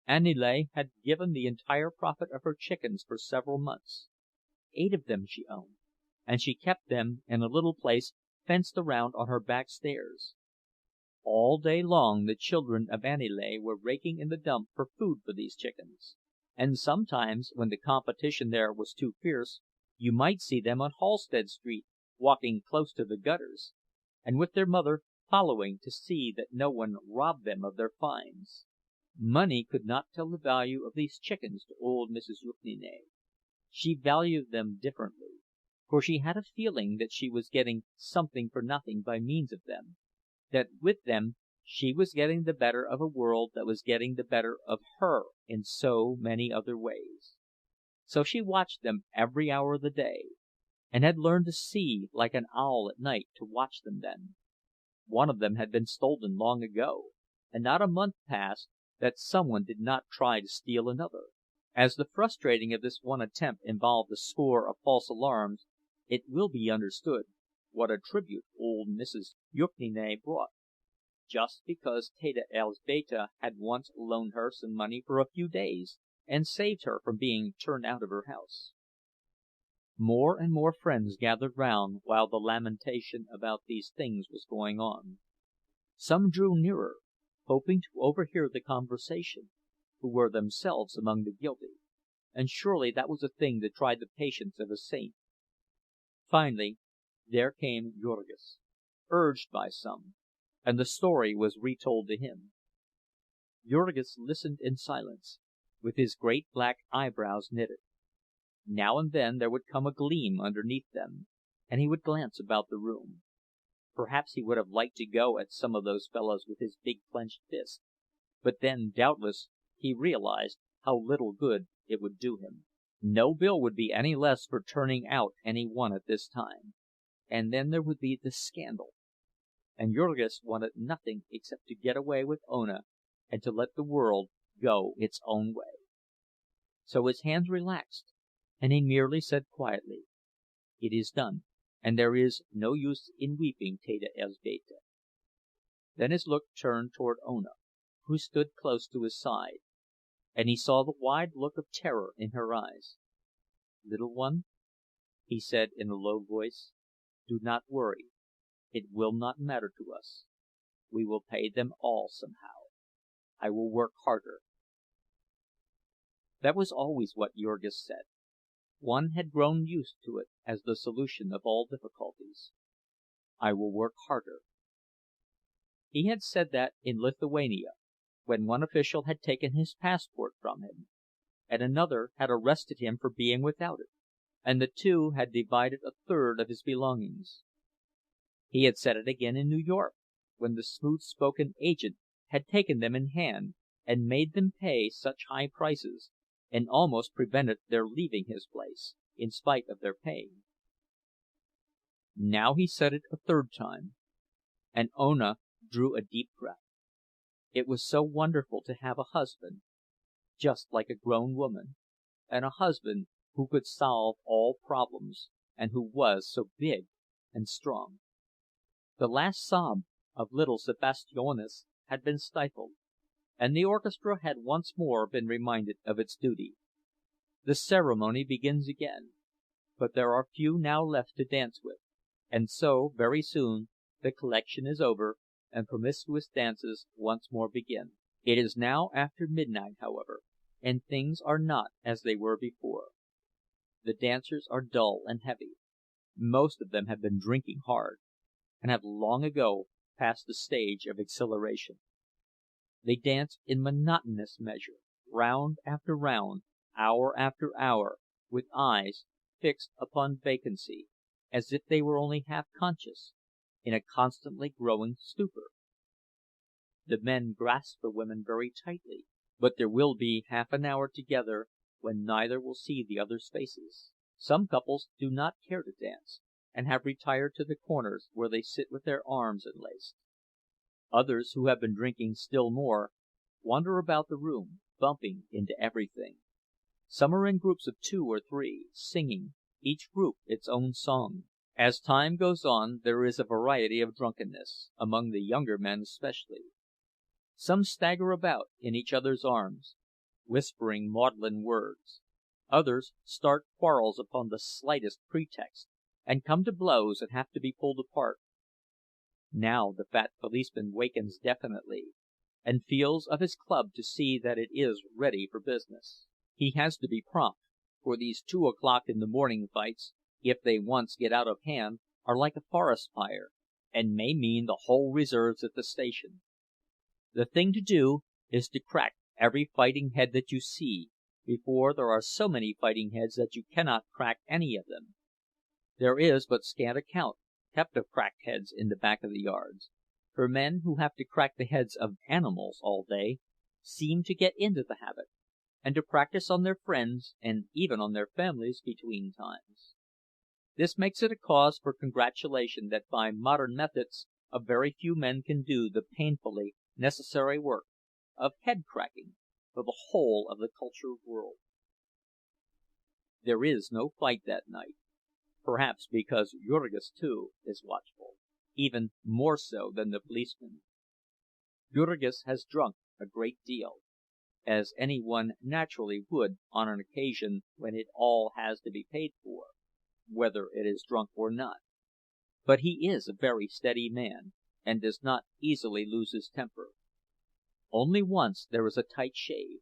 Aniele had given the entire profit of her chickens for several months. 8 of them she owned, and she kept them in a little place fenced around on her back stairs. All day long the children of Aniele were raking in the dump for food for these chickens, and sometimes, when the competition there was too fierce, you might see them on Halsted Street, walking close to the gutters, and with their mother following to see that no one robbed them of their finds. Money could not tell the value of these chickens to old Mrs. Jukniene. She valued them differently, for she had a feeling that she was getting something for nothing by means of them, that with them she was getting the better of a world that was getting the better of her in so many other ways. So she watched them every hour of the day, and had learned to see like an owl at night to watch them then. One of them had been stolen long ago, and not a month passed that someone did not try to steal another. As the frustrating of this one attempt involved a score of false alarms, it will be understood what a tribute old Mrs. Jukniene brought, just because Teta Elzbieta had once loaned her some money for a few days, and saved her from being turned out of her house. More and more friends gathered round while the lamentation about these things was going on. Some drew nearer, hoping to overhear the conversation, who were themselves among the guilty, and surely that was a thing to try the patience of a saint. Finally there came Jurgis, urged by some, and the story was retold to him. Jurgis listened in silence, with his great black eyebrows knitted. Now and then there would come a gleam underneath them, and he would glance about the room. Perhaps he would have liked to go at some of those fellows with his big clenched fist, but then doubtless he realized how little good it would do him. No bill would be any less for turning out any one at this time. And then there would be the scandal, and Jurgis wanted nothing except to get away with Ona and to let the world go its own way. So his hands relaxed, and he merely said quietly, "It is done, and there is no use in weeping, Teta Elzbieta." Then his look turned toward Ona, who stood close to his side, and he saw the wide look of terror in her eyes. "Little one," he said in a low voice, "do not worry. It will not matter to us. We will pay them all somehow. I will work harder." That was always what Jurgis said. One had grown used to it as the solution of all difficulties. "I will work harder." He had said that in Lithuania, when one official had taken his passport from him, and another had arrested him for being without it, and the two had divided a third of his belongings. He had said it again in New York, when the smooth-spoken agent had taken them in hand and made them pay such high prices, and almost prevented their leaving his place, in spite of their paying. Now he said it a third time, and Ona drew a deep breath. It was so wonderful to have a husband, just like a grown woman, and a husband who could solve all problems, and who was so big and strong. The last sob of little Sebastijonas had been stifled, and the orchestra had once more been reminded of its duty. The ceremony begins again, but there are few now left to dance with, and so very soon the collection is over, and promiscuous dances once more begin. It is now after midnight, however, and things are not as they were before. The dancers are dull and heavy. Most of them have been drinking hard, and have long ago passed the stage of exhilaration. They dance in monotonous measure, round after round, hour after hour, with eyes fixed upon vacancy, as if they were only half conscious, in a constantly growing stupor. The men grasp the women very tightly, but there will be half an hour together when neither will see the other's faces. Some couples do not care to dance, and have retired to the corners, where they sit with their arms enlaced. Others, who have been drinking still more, wander about the room, bumping into everything. Some are in groups of 2 or 3, singing, each group its own song. As time goes on there is a variety of drunkenness, among the younger men especially. Some stagger about in each other's arms, whispering maudlin words. Others start quarrels upon the slightest pretext, and come to blows and have to be pulled apart. Now the fat policeman wakens definitely, and feels of his club to see that it is ready for business. He has to be prompt, for these 2 o'clock in the morning fights, if they once get out of hand, are like a forest fire, and may mean the whole reserves at the station. The thing to do is to crack every fighting head that you see, before there are so many fighting heads that you cannot crack any of them. There is but scant account kept of cracked heads in the back of the yards, for men who have to crack the heads of animals all day seem to get into the habit, and to practice on their friends and even on their families between times. This makes it a cause for congratulation that by modern methods a very few men can do the painfully necessary work of head cracking for the whole of the cultured world. There is no fight that night, perhaps because Jurgis, too, is watchful, even more so than the policeman. Jurgis has drunk a great deal, as any one naturally would on an occasion when it all has to be paid for, whether it is drunk or not. But he is a very steady man, and does not easily lose his temper. Only once there is a tight shave,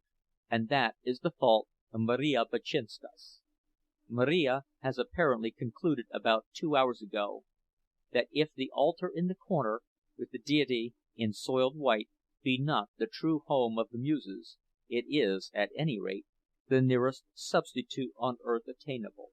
and that is the fault of Marija Berczynskas. Marija has apparently concluded about 2 hours ago that if the altar in the corner, with the deity in soiled white, be not the true home of the Muses, it is, at any rate, the nearest substitute on earth attainable,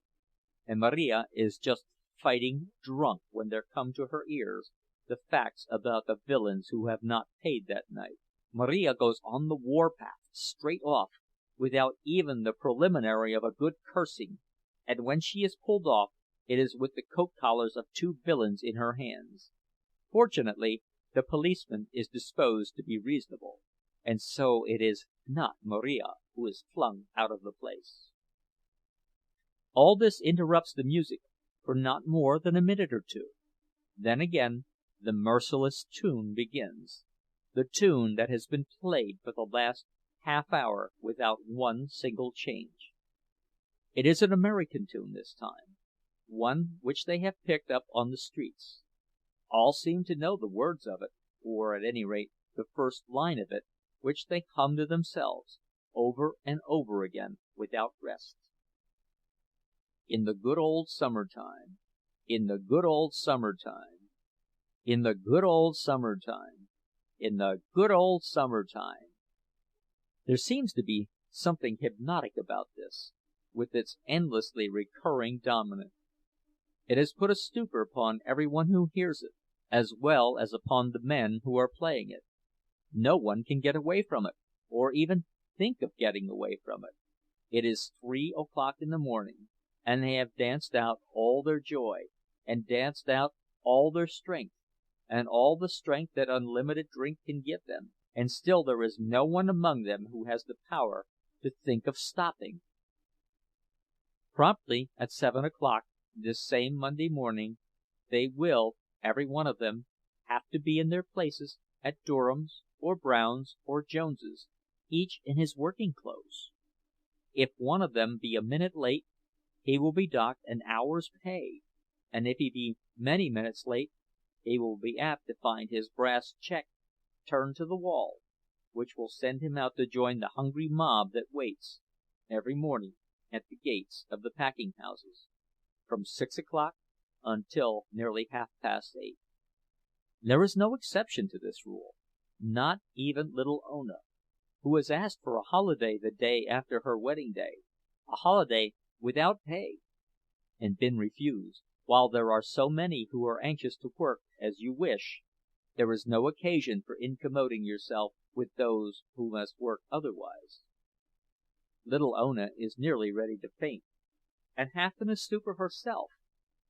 and Marija is just fighting drunk when there come to her ears the facts about the villains who have not paid that night. Marija goes on the warpath straight off, without even the preliminary of a good cursing, and when she is pulled off, it is with the coat collars of 2 villains in her hands. Fortunately, the policeman is disposed to be reasonable, and so it is not Marija who is flung out of the place. All this interrupts the music for not more than a minute or two. Then again the merciless tune begins, the tune that has been played for the last half hour without one single change. It is an American tune this time, one which they have picked up on the streets. All seem to know the words of it, or at any rate the first line of it, which they hum to themselves, over and over again without rest. In the good old summertime, in the good old summertime, in the good old summertime, in the good old summertime. There seems to be something hypnotic about this, with its endlessly recurring dominant. It has put a stupor upon every one who hears it, as well as upon the men who are playing it. No one can get away from it, or even think of getting away from it. It is 3 o'clock in the morning, and they have danced out all their joy, and danced out all their strength, and all the strength that unlimited drink can give them, and still there is no one among them who has the power to think of stopping. Promptly at 7 o'clock this same Monday morning, they will, every one of them, have to be in their places at Durham's or Brown's or Jones's, each in his working clothes. If one of them be a minute late, he will be docked an hour's pay, and if he be many minutes late, he will be apt to find his brass check turned to the wall, which will send him out to join the hungry mob that waits every morning at the gates of the packing houses, from 6 o'clock until nearly 8:30. There is no exception to this rule, not even little Ona, who has asked for a holiday the day after her wedding day, a holiday without pay, and been refused. While there are so many who are anxious to work as you wish, there is no occasion for incommoding yourself with those who must work otherwise. Little Ona is nearly ready to faint, and half in a stupor herself,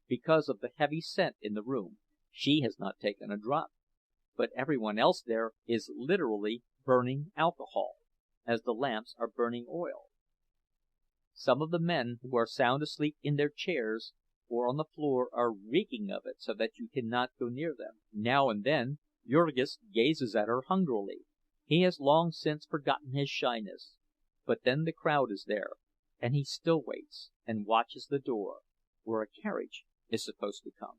because of the heavy scent in the room. She has not taken a drop, but everyone else there is literally burning alcohol, as the lamps are burning oil. Some of the men who are sound asleep in their chairs or on the floor are reeking of it so that you cannot go near them. Now and then Jurgis gazes at her hungrily. He has long since forgotten his shyness, But then the crowd is there, and he still waits, and watches the door, where a carriage is supposed to come.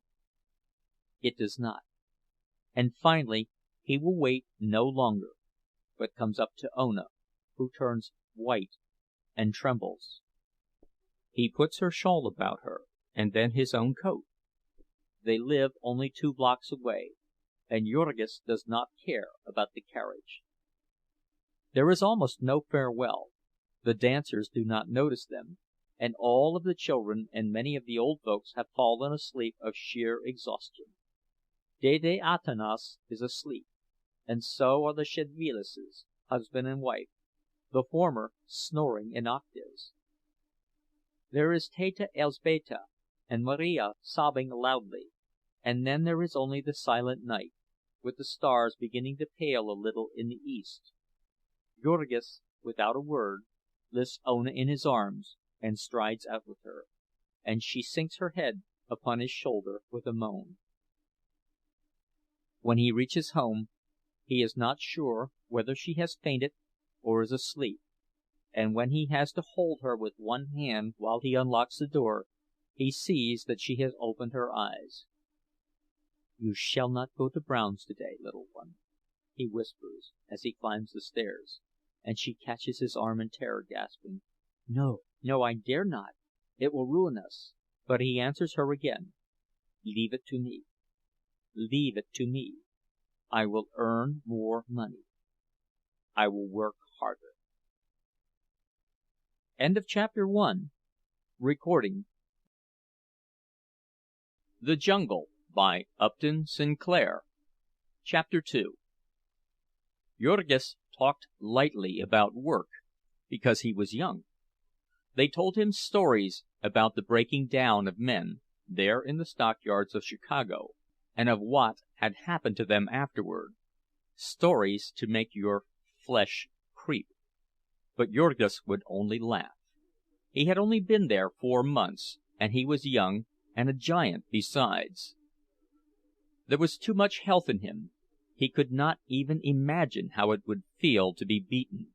It does not. And finally he will wait no longer, but comes up to Ona, who turns white and trembles. He puts her shawl about her, and then his own coat. They live only 2 blocks away, and Jurgis does not care about the carriage. There is almost no farewell. The dancers do not notice them, and all of the children and many of the old folks have fallen asleep of sheer exhaustion. Dede Atanas is asleep, and so are the Szedvilases, husband and wife, the former snoring in octaves. There is Teta Elzbieta and Maria sobbing loudly, and then there is only the silent night, with the stars beginning to pale a little in the east. Jurgis, without a word, lifts Ona in his arms and strides out with her, and she sinks her head upon his shoulder with a moan. When he reaches home, he is not sure whether she has fainted or is asleep, and when he has to hold her with one hand while he unlocks the door, he sees that she has opened her eyes. "You shall not go to Brown's today, little one," he whispers as he climbs the stairs, and she catches his arm in terror, gasping, "No, no, I dare not! It will ruin us!" But he answers her again, "Leave it to me. Leave it to me. I will earn more money. I will work harder." End of chapter 1. Recording The Jungle by Upton Sinclair. Chapter 2. Jurgis talked lightly about work because he was young. They told him stories about the breaking down of men, there in the stockyards of Chicago, and of what had happened to them afterward—stories to make your flesh creep. But Jurgis would only laugh. He had only been there 4 months, and he was young, and a giant besides. There was too much health in him. He could not even imagine how it would feel to be beaten.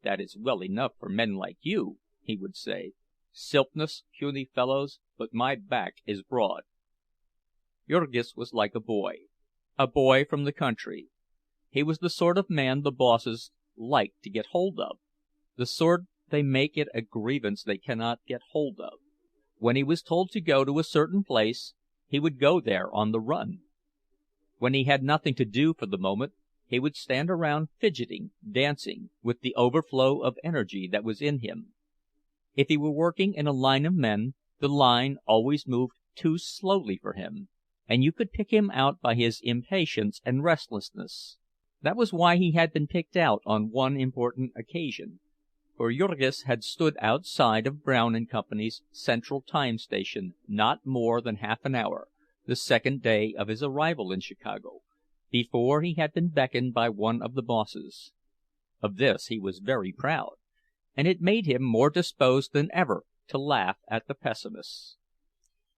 "That is well enough for men like you," he would say. "Silpness, puny fellows, but my back is broad." Jurgis was like a boy from the country. He was the sort of man the bosses like to get hold of, the sort they make it a grievance they cannot get hold of. When he was told to go to a certain place, he would go there on the run. When he had nothing to do for the moment, he would stand around fidgeting, dancing, with the overflow of energy that was in him. If he were working in a line of men, the line always moved too slowly for him, and you could pick him out by his impatience and restlessness. That was why he had been picked out on one important occasion, for Jurgis had stood outside of Brown & Company's Central Time Station not more than half an hour, the second day of his arrival in Chicago, before he had been beckoned by one of the bosses. Of this he was very proud, and it made him more disposed than ever to laugh at the pessimists.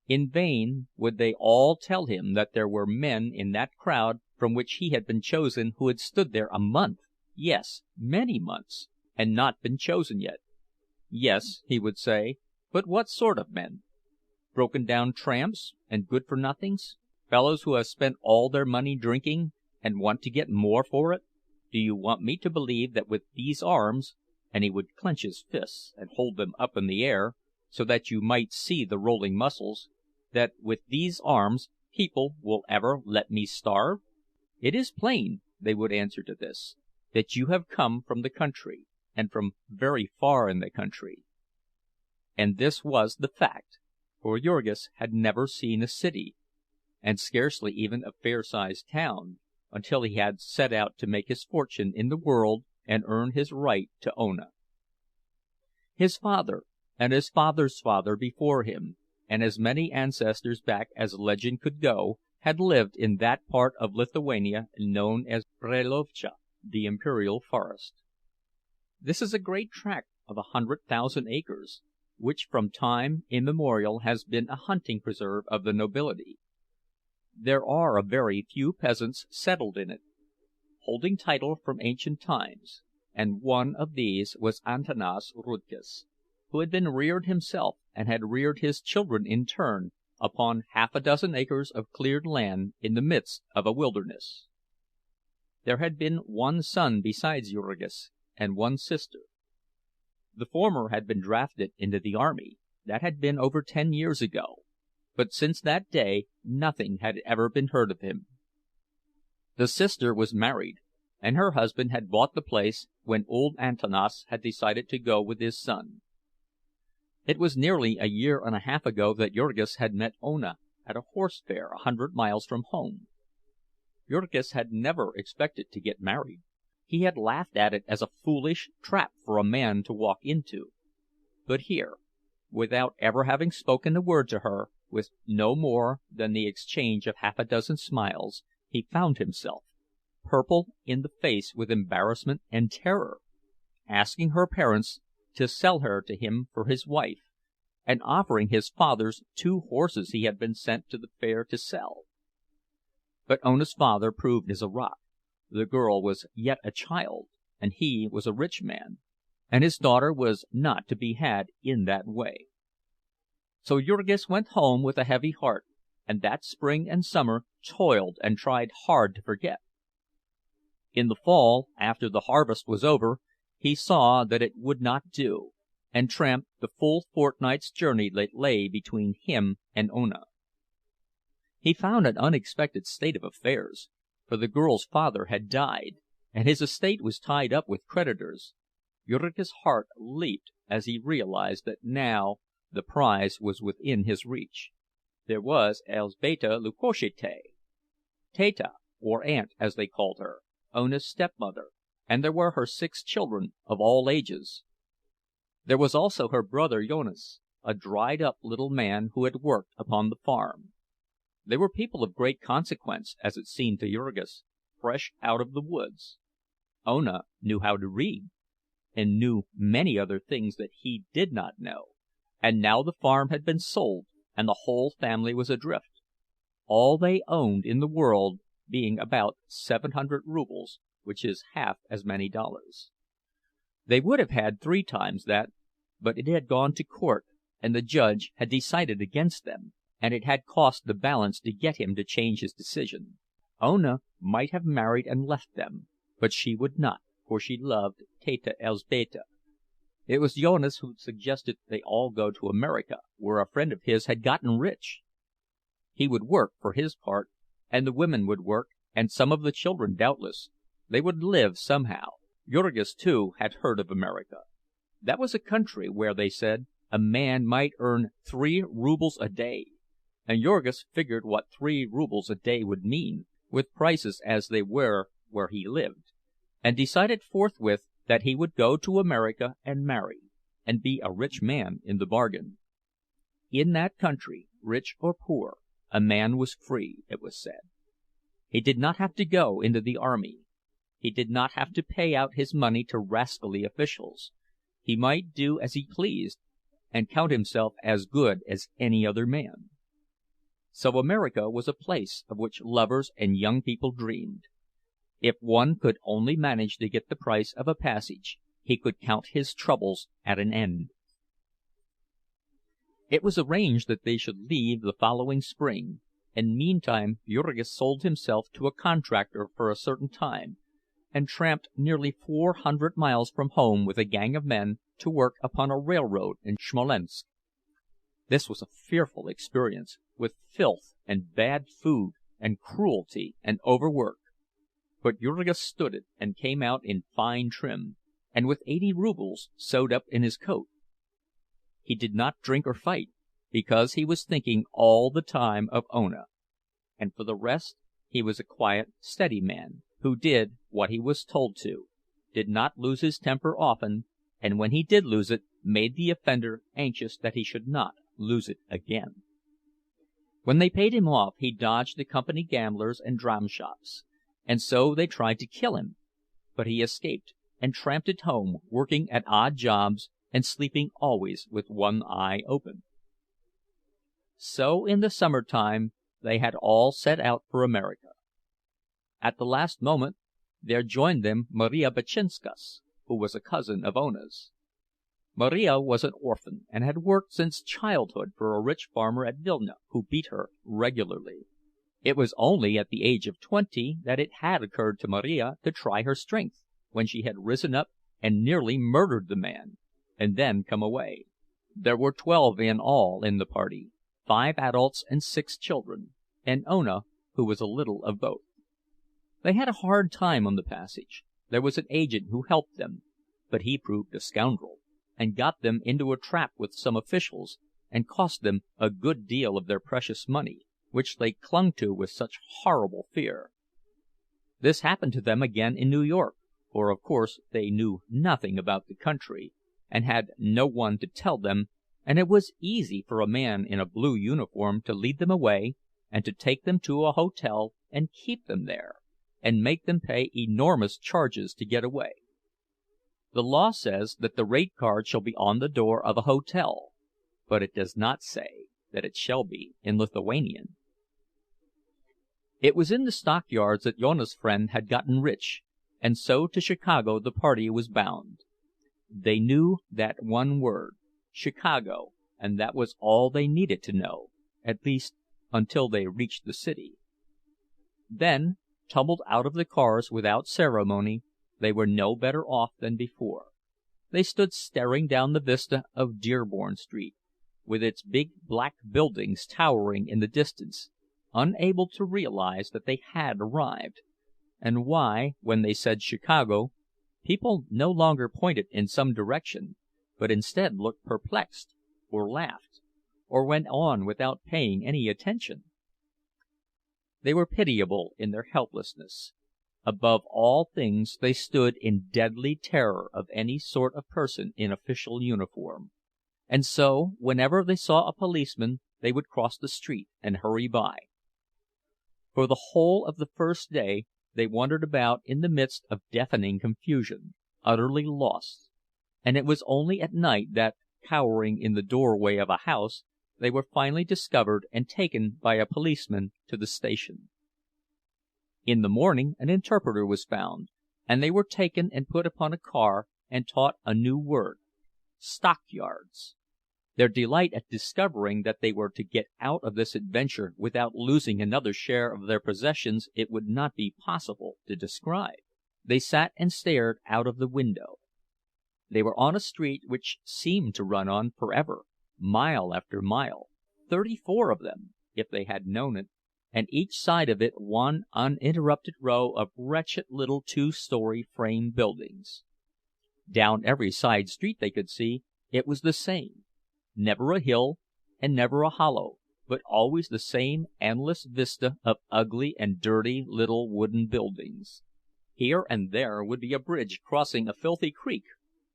In vain would they all tell him that there were men in that crowd from which he had been chosen who had stood there a month, yes, many months, and not been chosen yet. Yes, he would say, but what sort of men? Broken-down tramps and good-for-nothings? Fellows who have spent all their money drinking, and want to get more for it? Do you want me to believe that with these arms," and he would clench his fists and hold them up in the air, so that you might see the rolling muscles, "that with these arms people will ever let me starve? It is plain," they would answer to this, "that you have come from the country, and from very far in the country." And this was the fact, for Jurgis had never seen a city, and scarcely even a fair-sized town, until he had set out to make his fortune in the world and earn his right to Ona. His father, and his father's father before him, and as many ancestors back as legend could go, had lived in that part of Lithuania known as Brelovcha, the Imperial Forest. This is a great tract of 100,000 acres, which from time immemorial has been a hunting preserve of the nobility. There are a very few peasants settled in it, holding title from ancient times, and one of these was Antanas Rudkus, who had been reared himself, and had reared his children in turn, upon half a dozen acres of cleared land in the midst of a wilderness. There had been one son besides Jurgis, and one sister. The former had been drafted into the army. That had been over 10 years ago, but since that day nothing had ever been heard of him. The sister was married, and her husband had bought the place when old Antanas had decided to go with his son. It was nearly a year and a half ago that Jurgis had met Ona at a horse fair 100 miles from home. Jurgis had never expected to get married. He had laughed at it as a foolish trap for a man to walk into. But here, without ever having spoken a word to her, with no more than the exchange of half a dozen smiles, he found himself, purple in the face with embarrassment and terror, asking her parents to sell her to him for his wife, and offering his father's 2 horses he had been sent to the fair to sell. But Ona's father proved as a rock. The girl was yet a child, and he was a rich man, and his daughter was not to be had in that way. So Jurgis went home with a heavy heart, and that spring and summer toiled and tried hard to forget. In the fall, after the harvest was over, he saw that it would not do, and tramped the full fortnight's journey that lay between him and Ona. He found an unexpected state of affairs, for the girl's father had died, and his estate was tied up with creditors. Jurgis' heart leaped as he realized that now the prize was within his reach. There was Elzbieta Lukoszaite, Teta, or Aunt as they called her, Ona's stepmother, and there were her 6 children of all ages. There was also her brother Jonas, a dried-up little man who had worked upon the farm. They were people of great consequence, as it seemed to Jurgis, fresh out of the woods. Ona knew how to read, and knew many other things that he did not know, and now the farm had been sold, and the whole family was adrift, all they owned in the world being about 700 rubles, which is half as many dollars. They would have had 3 times that, but it had gone to court, and the judge had decided against them, and it had cost the balance to get him to change his decision. Ona might have married and left them, but she would not, for she loved Teta Elzbieta. It was Jonas who suggested they all go to America, where a friend of his had gotten rich. He would work for his part, and the women would work, and some of the children doubtless. They would live somehow. Jurgis, too, had heard of America. That was a country where, they said, a man might earn 3 rubles a day, and Jurgis figured what 3 rubles a day would mean, with prices as they were where he lived, and decided forthwith that he would go to America and marry, and be a rich man in the bargain. In that country, rich or poor, a man was free, it was said. He did not have to go into the army. He did not have to pay out his money to rascally officials. He might do as he pleased, and count himself as good as any other man. So America was a place of which lovers and young people dreamed. If one could only manage to get the price of a passage, he could count his troubles at an end. It was arranged that they should leave the following spring, and meantime Jurgis sold himself to a contractor for a certain time, and tramped nearly 400 miles from home with a gang of men to work upon a railroad in Smolensk. This was a fearful experience, with filth and bad food and cruelty and overwork. But Jurgis stood it, and came out in fine trim, and with 80 rubles sewed up in his coat. He did not drink or fight, because he was thinking all the time of Ona, and for the rest he was a quiet, steady man, who did what he was told to, did not lose his temper often, and when he did lose it, made the offender anxious that he should not lose it again. When they paid him off, he dodged the company gamblers and dram shops, and so they tried to kill him, but he escaped, and tramped it home, working at odd jobs, and sleeping always with one eye open. So in the summertime they had all set out for America. At the last moment there joined them Marija Berczynskas, who was a cousin of Ona's. Marija was an orphan, and had worked since childhood for a rich farmer at Vilna, who beat her regularly. It was only at the age of 20 that it had occurred to Marija to try her strength, when she had risen up and nearly murdered the man, and then come away. There were 12 in all in the party, 5 adults and 6 children, and Ona, who was a little of both. They had a hard time on the passage. There was an agent who helped them, but he proved a scoundrel, and got them into a trap with some officials, and cost them a good deal of their precious money, which they clung to with such horrible fear. This happened to them again in New York, for of course they knew nothing about the country, and had no one to tell them, and it was easy for a man in a blue uniform to lead them away, and to take them to a hotel and keep them there, and make them pay enormous charges to get away. The law says that the rate card shall be on the door of a hotel, but it does not say that it shall be in Lithuanian. It was in the stockyards that Jonas' friend had gotten rich, and so to Chicago the party was bound. They knew that one word, Chicago, and that was all they needed to know, at least until they reached the city. Then, tumbled out of the cars without ceremony, they were no better off than before. They stood staring down the vista of Dearborn Street, with its big black buildings towering in the distance, unable to realize that they had arrived, and why, when they said Chicago, people no longer pointed in some direction, but instead looked perplexed, or laughed, or went on without paying any attention. They were pitiable in their helplessness. Above all things they stood in deadly terror of any sort of person in official uniform, and so whenever they saw a policeman they would cross the street and hurry by. For the whole of the first day they wandered about in the midst of deafening confusion, utterly lost, and it was only at night that, cowering in the doorway of a house, they were finally discovered and taken by a policeman to the station. In the morning an interpreter was found, and they were taken and put upon a car and taught a new word, stockyards. Their delight at discovering that they were to get out of this adventure without losing another share of their possessions it would not be possible to describe. They sat and stared out of the window. They were on a street which seemed to run on forever, mile after mile, 34 of them, if they had known it, and each side of it one uninterrupted row of wretched little 2-story frame buildings. Down every side street they could see, it was the same. Never a hill, and never a hollow, but always the same endless vista of ugly and dirty little wooden buildings. Here and there would be a bridge crossing a filthy creek,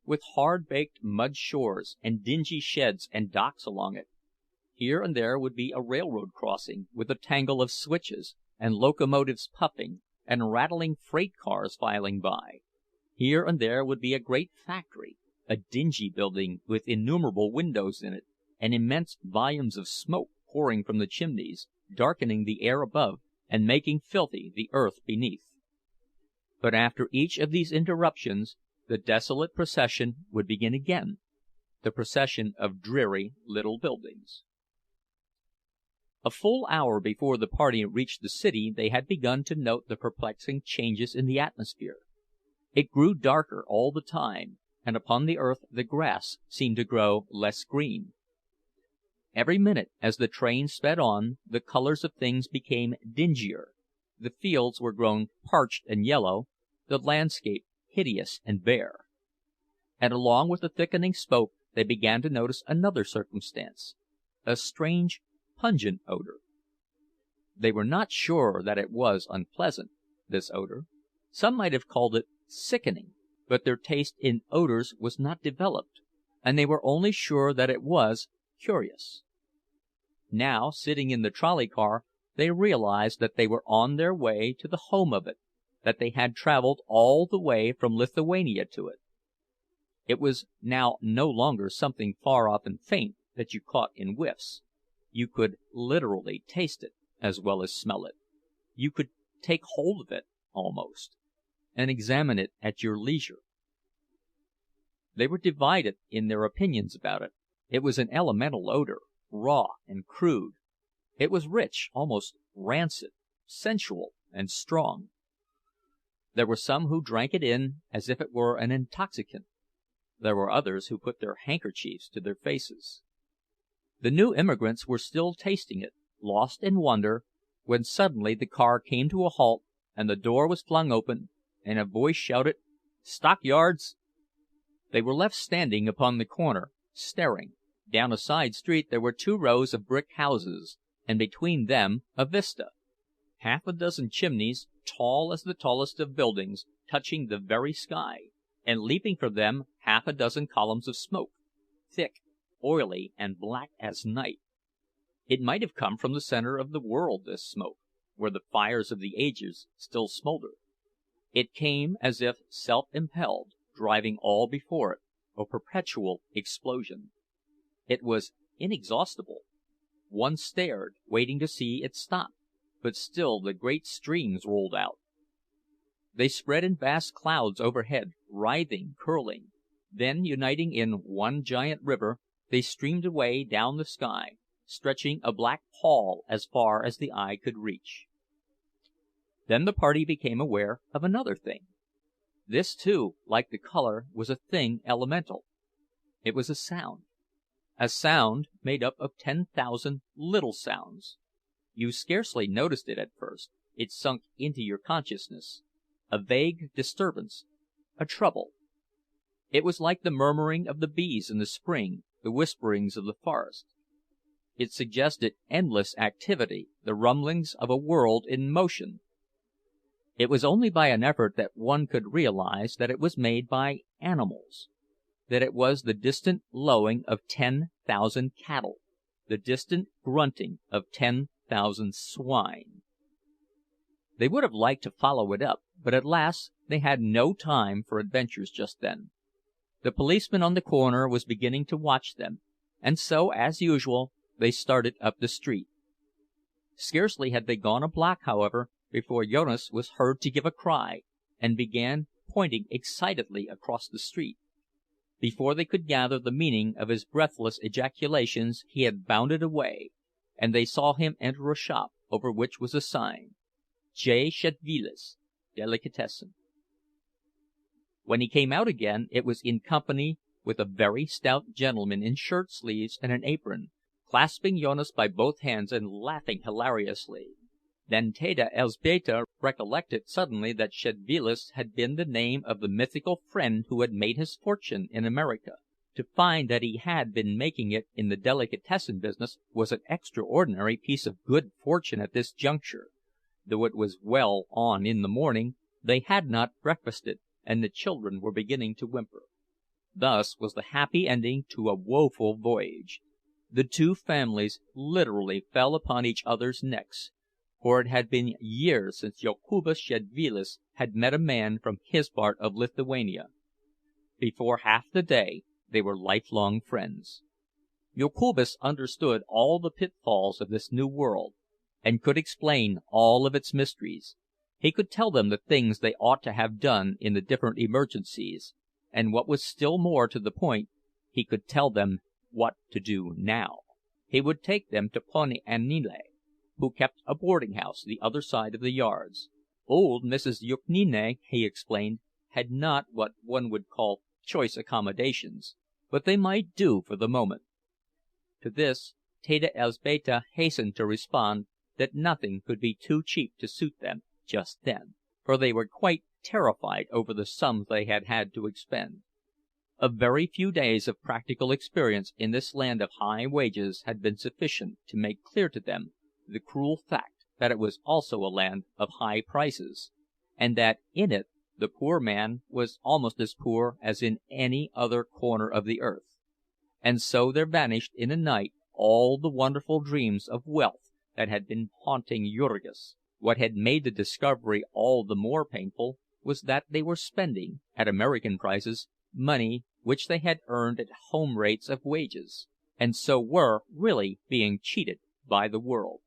with hard-baked mud shores, and dingy sheds and docks along it. Here and there would be a railroad crossing, with a tangle of switches, and locomotives puffing, and rattling freight cars filing by. Here and there would be a great factory, a dingy building with innumerable windows in it, and immense volumes of smoke pouring from the chimneys, darkening the air above and making filthy the earth beneath. But after each of these interruptions the desolate procession would begin again, the procession of dreary little buildings. A full hour before the party reached the city they had begun to note the perplexing changes in the atmosphere. It grew darker all the time, and upon the earth the grass seemed to grow less green. Every minute, as the train sped on, the colors of things became dingier, the fields were grown parched and yellow, the landscape hideous and bare. And along with the thickening smoke they began to notice another circumstance, a strange, pungent odor. They were not sure that it was unpleasant, this odor. Some might have called it sickening, but their taste in odors was not developed, and they were only sure that it was curious. Now, sitting in the trolley car, they realized that they were on their way to the home of it, that they had traveled all the way from Lithuania to it. It was now no longer something far off and faint that you caught in whiffs. You could literally taste it as well as smell it. You could take hold of it, almost, and examine it at your leisure. They were divided in their opinions about it. It was an elemental odor, raw and crude. It was rich, almost rancid, sensual and strong. There were some who drank it in as if it were an intoxicant. There were others who put their handkerchiefs to their faces. The new immigrants were still tasting it, lost in wonder, when suddenly the car came to a halt, and the door was flung open, and a voice shouted, "Stockyards!" They were left standing upon the corner, staring. Down a side street there were 2 rows of brick houses, and between them a vista. Half a dozen chimneys, tall as the tallest of buildings, touching the very sky, and leaping from them half a dozen columns of smoke, thick, oily, and black as night. It might have come from the center of the world, this smoke, where the fires of the ages still smolder. It came as if self-impelled, driving all before it, a perpetual explosion. It was inexhaustible. One stared, waiting to see it stop, but still the great streams rolled out. They spread in vast clouds overhead, writhing, curling. Then, uniting in one giant river, they streamed away down the sky, stretching a black pall as far as the eye could reach. Then the party became aware of another thing. This, too, like the color, was a thing elemental. It was a sound made up of 10,000 little sounds. You scarcely noticed it at first. It sunk into your consciousness. A vague disturbance, a trouble. It was like the murmuring of the bees in the spring, the whisperings of the forest. It suggested endless activity, the rumblings of a world in motion. It was only by an effort that one could realize that it was made by animals, that it was the distant lowing of 10,000 cattle, the distant grunting of 10,000 swine. They would have liked to follow it up, but alas, they had no time for adventures just then. The policeman on the corner was beginning to watch them, and so, as usual, they started up the street. Scarcely had they gone a block, however, before Jonas was heard to give a cry, and began pointing excitedly across the street. Before they could gather the meaning of his breathless ejaculations he had bounded away, and they saw him enter a shop, over which was a sign, J. Szedvilas, Delicatessen. When he came out again, it was in company with a very stout gentleman in shirt sleeves and an apron, clasping Jonas by both hands and laughing hilariously. Then Teta Elzbieta recollected suddenly that Szedvilas had been the name of the mythical friend who had made his fortune in America. To find that he had been making it in the delicatessen business was an extraordinary piece of good fortune at this juncture. Though it was well on in the morning, they had not breakfasted, and the children were beginning to whimper. Thus was the happy ending to a woeful voyage. The 2 families literally fell upon each other's necks, for it had been years since Jokubas Szedvilas had met a man from his part of Lithuania. Before half the day they were lifelong friends. Jokubas understood all the pitfalls of this new world, and could explain all of its mysteries. He could tell them the things they ought to have done in the different emergencies, and what was still more to the point, he could tell them what to do now. He would take them to Poni Aniele, who kept a boarding-house the other side of the yards. Old Mrs. Jukniene, he explained, had not what one would call choice accommodations, but they might do for the moment. To this Teta Elzbieta hastened to respond that nothing could be too cheap to suit them just then, for they were quite terrified over the sums they had had to expend. A very few days of practical experience in this land of high wages had been sufficient to make clear to them the cruel fact that it was also a land of high prices, and that in it the poor man was almost as poor as in any other corner of the earth. And so there vanished in a night all the wonderful dreams of wealth that had been haunting Jurgis. What had made the discovery all the more painful was that they were spending, at American prices, money which they had earned at home rates of wages, and so were really being cheated by the world.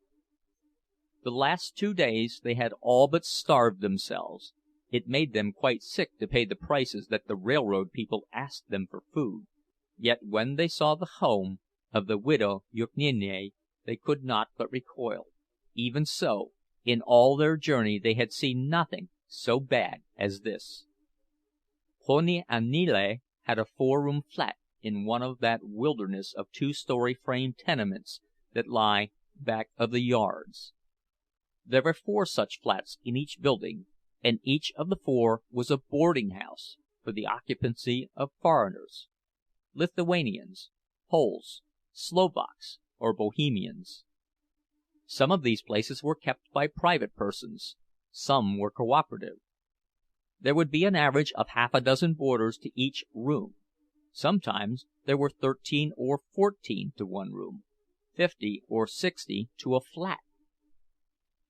The last 2 days they had all but starved themselves. It made them quite sick to pay the prices that the railroad people asked them for food. Yet when they saw the home of the widow Jukniene, they could not but recoil. Even so, in all their journey they had seen nothing so bad as this. Poni Aniele had a 4-room flat in one of that wilderness of 2-story frame tenements that lie back of the yards. There were 4 such flats in each building, and each of the 4 was a boarding house for the occupancy of foreigners, Lithuanians, Poles, Slovaks, or Bohemians. Some of these places were kept by private persons, some were cooperative. There would be an average of half a dozen boarders to each room. Sometimes there were 13 or 14 to one room, 50 or 60 to a flat.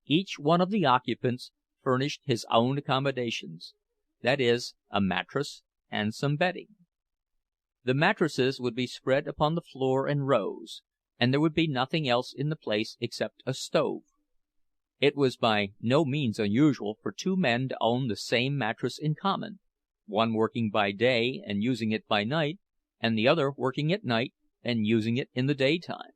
Each one of the occupants furnished his own accommodations, that is, a mattress and some bedding. The mattresses would be spread upon the floor in rows, and there would be nothing else in the place except a stove. It was by no means unusual for 2 men to own the same mattress in common, one working by day and using it by night, and the other working at night and using it in the daytime.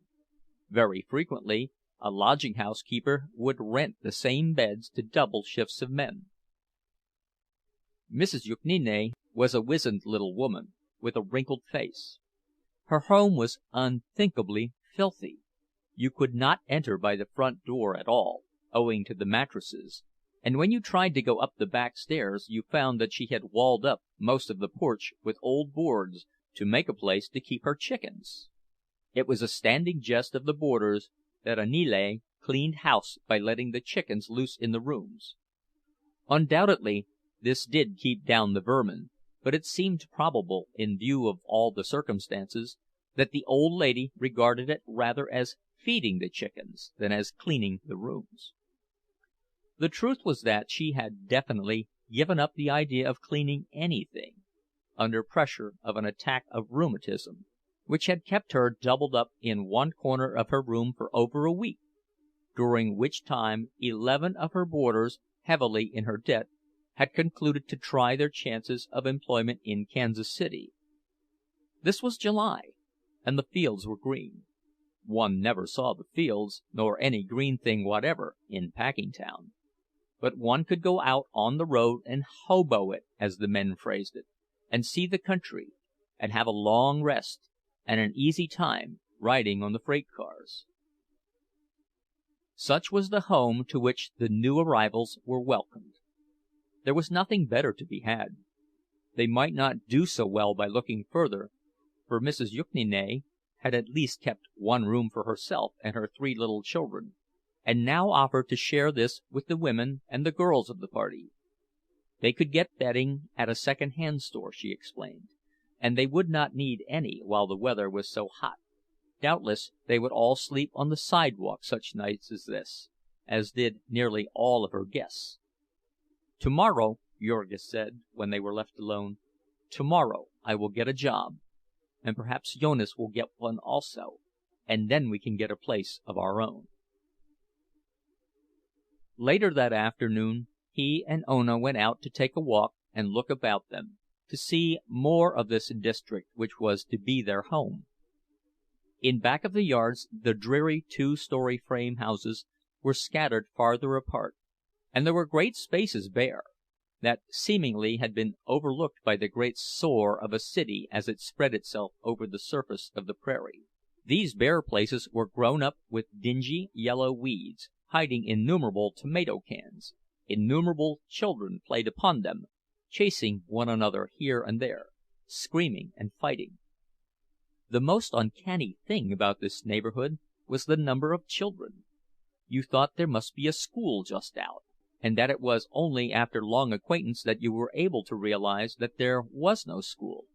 Very frequently a lodging-house keeper would rent the same beds to double shifts of men. Mrs. Jukniene was a wizened little woman, with a wrinkled face. Her home was unthinkably filthy. You could not enter by the front door at all, owing to the mattresses, and when you tried to go up the back stairs you found that she had walled up most of the porch with old boards to make a place to keep her chickens. It was a standing jest of the boarders that Aniele cleaned house by letting the chickens loose in the rooms. Undoubtedly this did keep down the vermin, but it seemed probable, in view of all the circumstances, that the old lady regarded it rather as feeding the chickens than as cleaning the rooms. The truth was that she had definitely given up the idea of cleaning anything, under pressure of an attack of rheumatism, which had kept her doubled up in one corner of her room for over a week, during which time 11 of her boarders, heavily in her debt, had concluded to try their chances of employment in Kansas City. This was July, and the fields were green. One never saw the fields, nor any green thing whatever, in Packingtown, but one could go out on the road and hobo it, as the men phrased it, and see the country, and have a long rest and an easy time riding on the freight cars. Such was the home to which the new arrivals were welcomed. There was nothing better to be had. They might not do so well by looking further, for Mrs. Jukniene had at least kept one room for herself and her 3 little children, and now offered to share this with the women and the girls of the party. They could get bedding at a second-hand store, she explained, and they would not need any while the weather was so hot. Doubtless they would all sleep on the sidewalk such nights as this, as did nearly all of her guests. "Tomorrow," Jurgis said, when they were left alone, "tomorrow I will get a job, and perhaps Jonas will get one also, and then we can get a place of our own." Later that afternoon he and Ona went out to take a walk and look about them, to see more of this district which was to be their home. In back of the yards the dreary 2-story frame houses were scattered farther apart, and there were great spaces bare, that seemingly had been overlooked by the great soar of a city as it spread itself over the surface of the prairie. These bare places were grown up with dingy yellow weeds, hiding innumerable tomato cans. Innumerable children played upon them, chasing one another here and there, screaming and fighting. The most uncanny thing about this neighborhood was the number of children. You thought there must be a school just out, and that it was only after long acquaintance that you were able to realize that there was no school,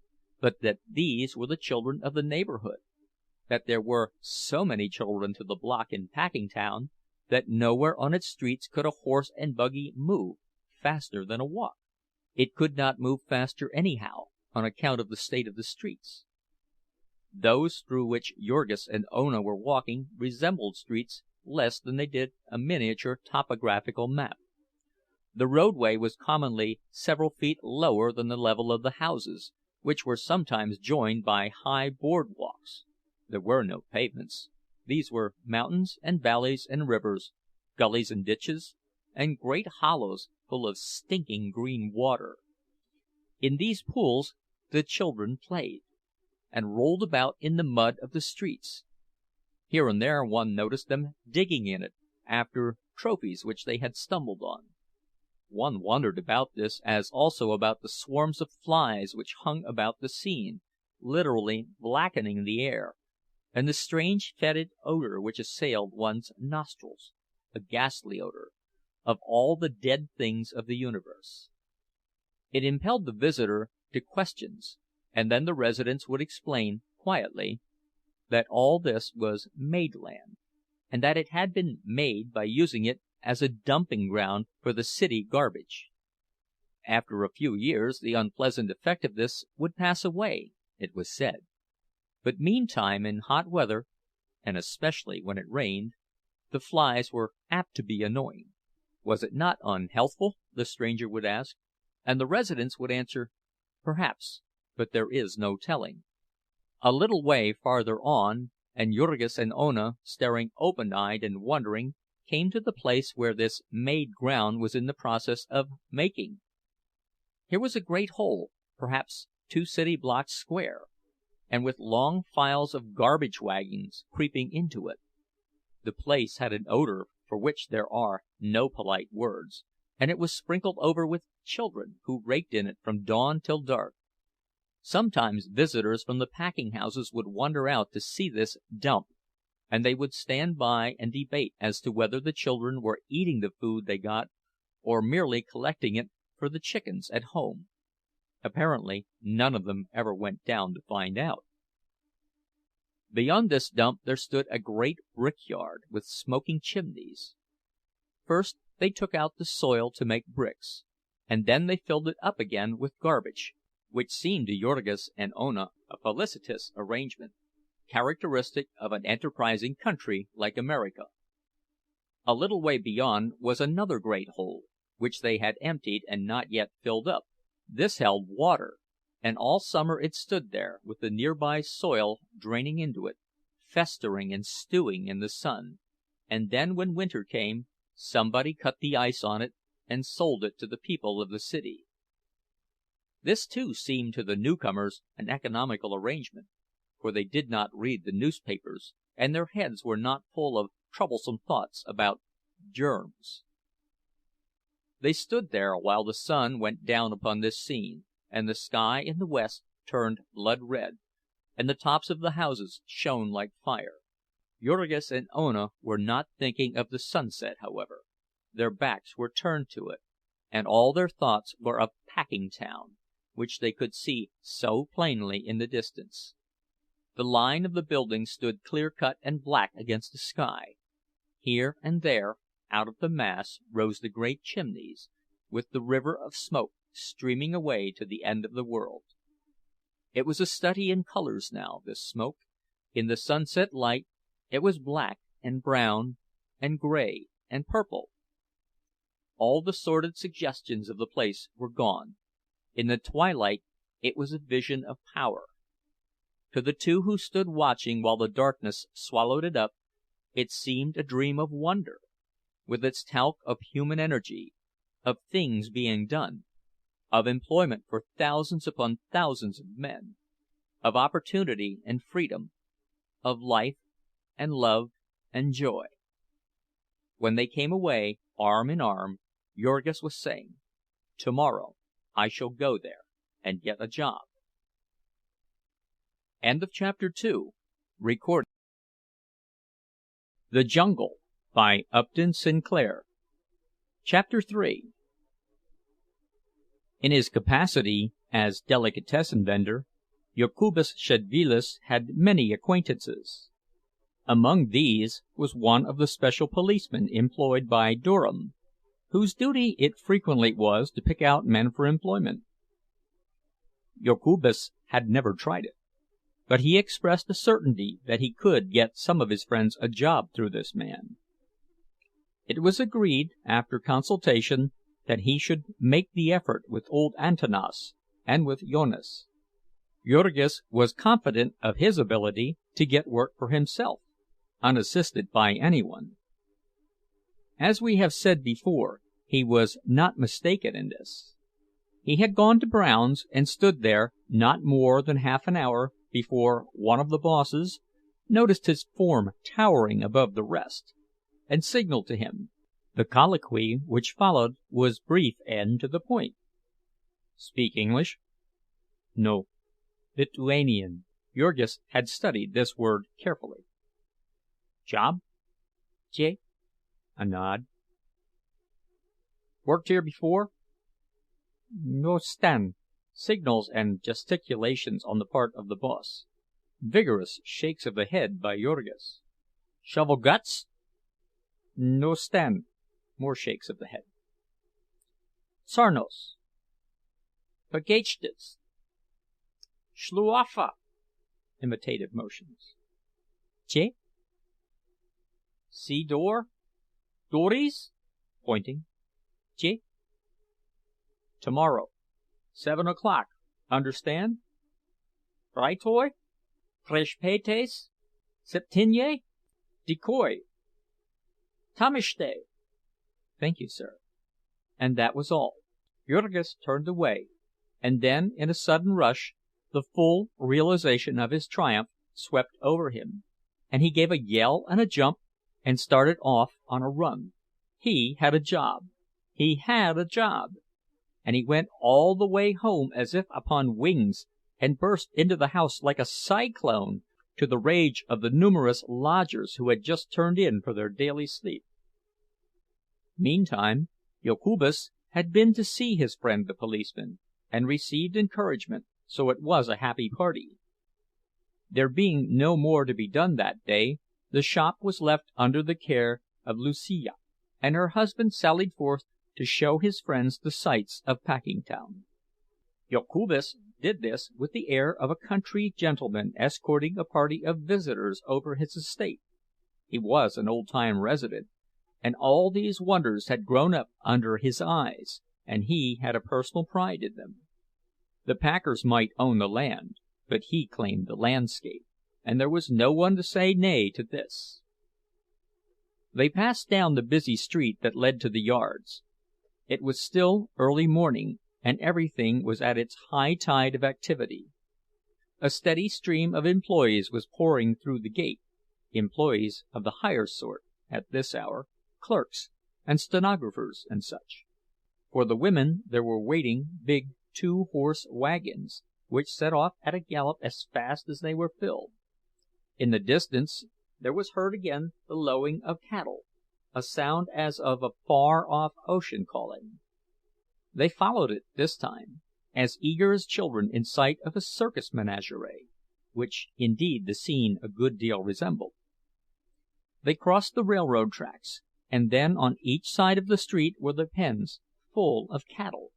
but that these were the children of the neighborhood, that there were so many children to the block in Packingtown that nowhere on its streets could a horse and buggy move faster than a walk. It could not move faster anyhow, on account of the state of the streets. Those through which Jurgis and Ona were walking resembled streets less than they did a miniature topographical map. The roadway was commonly several feet lower than the level of the houses, which were sometimes joined by high board walks. There were no pavements. These were mountains and valleys and rivers, gullies and ditches, and great hollows full of stinking green water. In these pools the children played, and rolled about in the mud of the streets. Here and there one noticed them digging in it after trophies which they had stumbled on. One wondered about this, as also about the swarms of flies which hung about the scene, literally blackening the air, and the strange fetid odor which assailed one's nostrils, a ghastly odor, of all the dead things of the universe. It impelled the visitor to questions, and then the residents would explain, quietly, that all this was made land, and that it had been made by using it as a dumping ground for the city garbage. After a few years the unpleasant effect of this would pass away, it was said; but meantime, in hot weather, and especially when it rained, the flies were apt to be annoying. Was it not unhealthful, the stranger would ask, and the residents would answer, "Perhaps, but there is no telling." A little way farther on, and Jurgis and Ona, staring open-eyed and wondering, came to the place where this made ground was in the process of making. Here was a great hole, perhaps 2 city blocks square, and with long files of garbage wagons creeping into it. The place had an odor for which there are no polite words, and it was sprinkled over with children, who raked in it from dawn till dark. Sometimes visitors from the packing houses would wander out to see this dump, and they would stand by and debate as to whether the children were eating the food they got, or merely collecting it for the chickens at home. Apparently none of them ever went down to find out. Beyond this dump there stood a great brickyard with smoking chimneys. First they took out the soil to make bricks, and then they filled it up again with garbage, which seemed to Jurgis and Ona a felicitous arrangement, characteristic of an enterprising country like America. A little way beyond was another great hole, which they had emptied and not yet filled up. This held water, and all summer it stood there, with the nearby soil draining into it, festering and stewing in the sun, and then when winter came, somebody cut the ice on it and sold it to the people of the city. This too seemed to the newcomers an economical arrangement, for they did not read the newspapers, and their heads were not full of troublesome thoughts about germs. They stood there while the sun went down upon this scene, and the sky in the west turned blood red, and the tops of the houses shone like fire. Jurgis and Ona were not thinking of the sunset, however. Their backs were turned to it, and all their thoughts were of Packingtown, which they could see so plainly in the distance. The line of the buildings stood clear-cut and black against the sky. Here and there, out of the mass, rose the great chimneys, with the river of smoke streaming away to the end of the world. It was a study in colors now, this smoke. In the sunset light it was black and brown and gray and purple. All the sordid suggestions of the place were gone. In the twilight it was a vision of power. To the two who stood watching while the darkness swallowed it up, it seemed a dream of wonder, with its talc of human energy, of things being done, of employment for thousands upon thousands of men, of opportunity and freedom, of life and love and joy. When they came away, arm in arm, Jurgis was saying, "Tomorrow I shall go there and get a job." End of chapter 2. Recorded. The Jungle by Upton Sinclair. Chapter 3. In his capacity as delicatessen vendor, Jokubas Szedvilas had many acquaintances. Among these was one of the special policemen employed by Durham, whose duty it frequently was to pick out men for employment. Jokubas had never tried it, but he expressed a certainty that he could get some of his friends a job through this man. It was agreed, after consultation, that he should make the effort with old Antanas and with Jonas. Jurgis was confident of his ability to get work for himself, unassisted by anyone. As we have said before, he was not mistaken in this. He had gone to Brown's and stood there not more than half an hour before one of the bosses noticed his form towering above the rest, and signaled to him. The colloquy which followed was brief and to the point. "Speak English?" "No." "Lithuanian." Jurgis had studied this word carefully. "Job?" "Je." A nod. "Worked here before?" "No stand." Signals and gesticulations on the part of the boss. Vigorous shakes of the head by Jurgis. "Shovel guts?" "No stand." More shakes of the head. "Czarnos." "Pagaichtis." "Shluafa." Imitative motions. "Je." "See door?" "Doris?" Pointing. "Je." "Tomorrow, 7 o'clock. Understand?" "Freitoy?" "Freshpates?" "Septinye?" "Decoy." "Tamishte." "Thank you, sir." And that was all. Jurgis turned away, and then in a sudden rush the full realization of his triumph swept over him, and he gave a yell and a jump and started off on a run. He had a job! He had a job! And he went all the way home as if upon wings, and burst into the house like a cyclone, to the rage of the numerous lodgers who had just turned in for their daily sleep. Meantime, Jokubas had been to see his friend the policeman, and received encouragement, so it was a happy party. There being no more to be done that day, the shop was left under the care of Lucija, and her husband sallied forth to show his friends the sights of Packingtown. Jokubas did this with the air of a country gentleman escorting a party of visitors over his estate. He was an old-time resident, and all these wonders had grown up under his eyes, and he had a personal pride in them. The packers might own the land, but he claimed the landscape, and there was no one to say nay to this. They passed down the busy street that led to the yards. It was still early morning, and everything was at its high tide of activity. A steady stream of employees was pouring through the gate, employees of the higher sort, at this hour, clerks and stenographers and such. For the women there were waiting big 2-horse wagons, which set off at a gallop as fast as they were filled. In the distance there was heard again the lowing of cattle, a sound as of a far-off ocean calling. They followed it this time, as eager as children in sight of a circus menagerie, which indeed the scene a good deal resembled. They crossed the railroad tracks, and then on each side of the street were the pens full of cattle.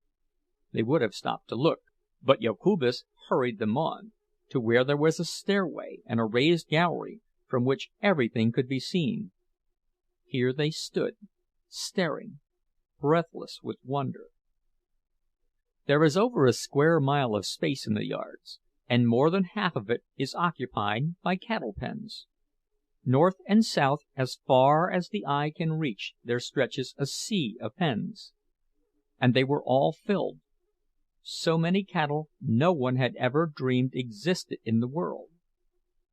They would have stopped to look, but Jokubas hurried them on, to where there was a stairway and a raised gallery from which everything could be seen. Here they stood, staring, breathless with wonder. There is over a square mile of space in the yards, and more than half of it is occupied by cattle pens. North and south, as far as the eye can reach, there stretches a sea of pens. And they were all filled. So many cattle no one had ever dreamed existed in the world.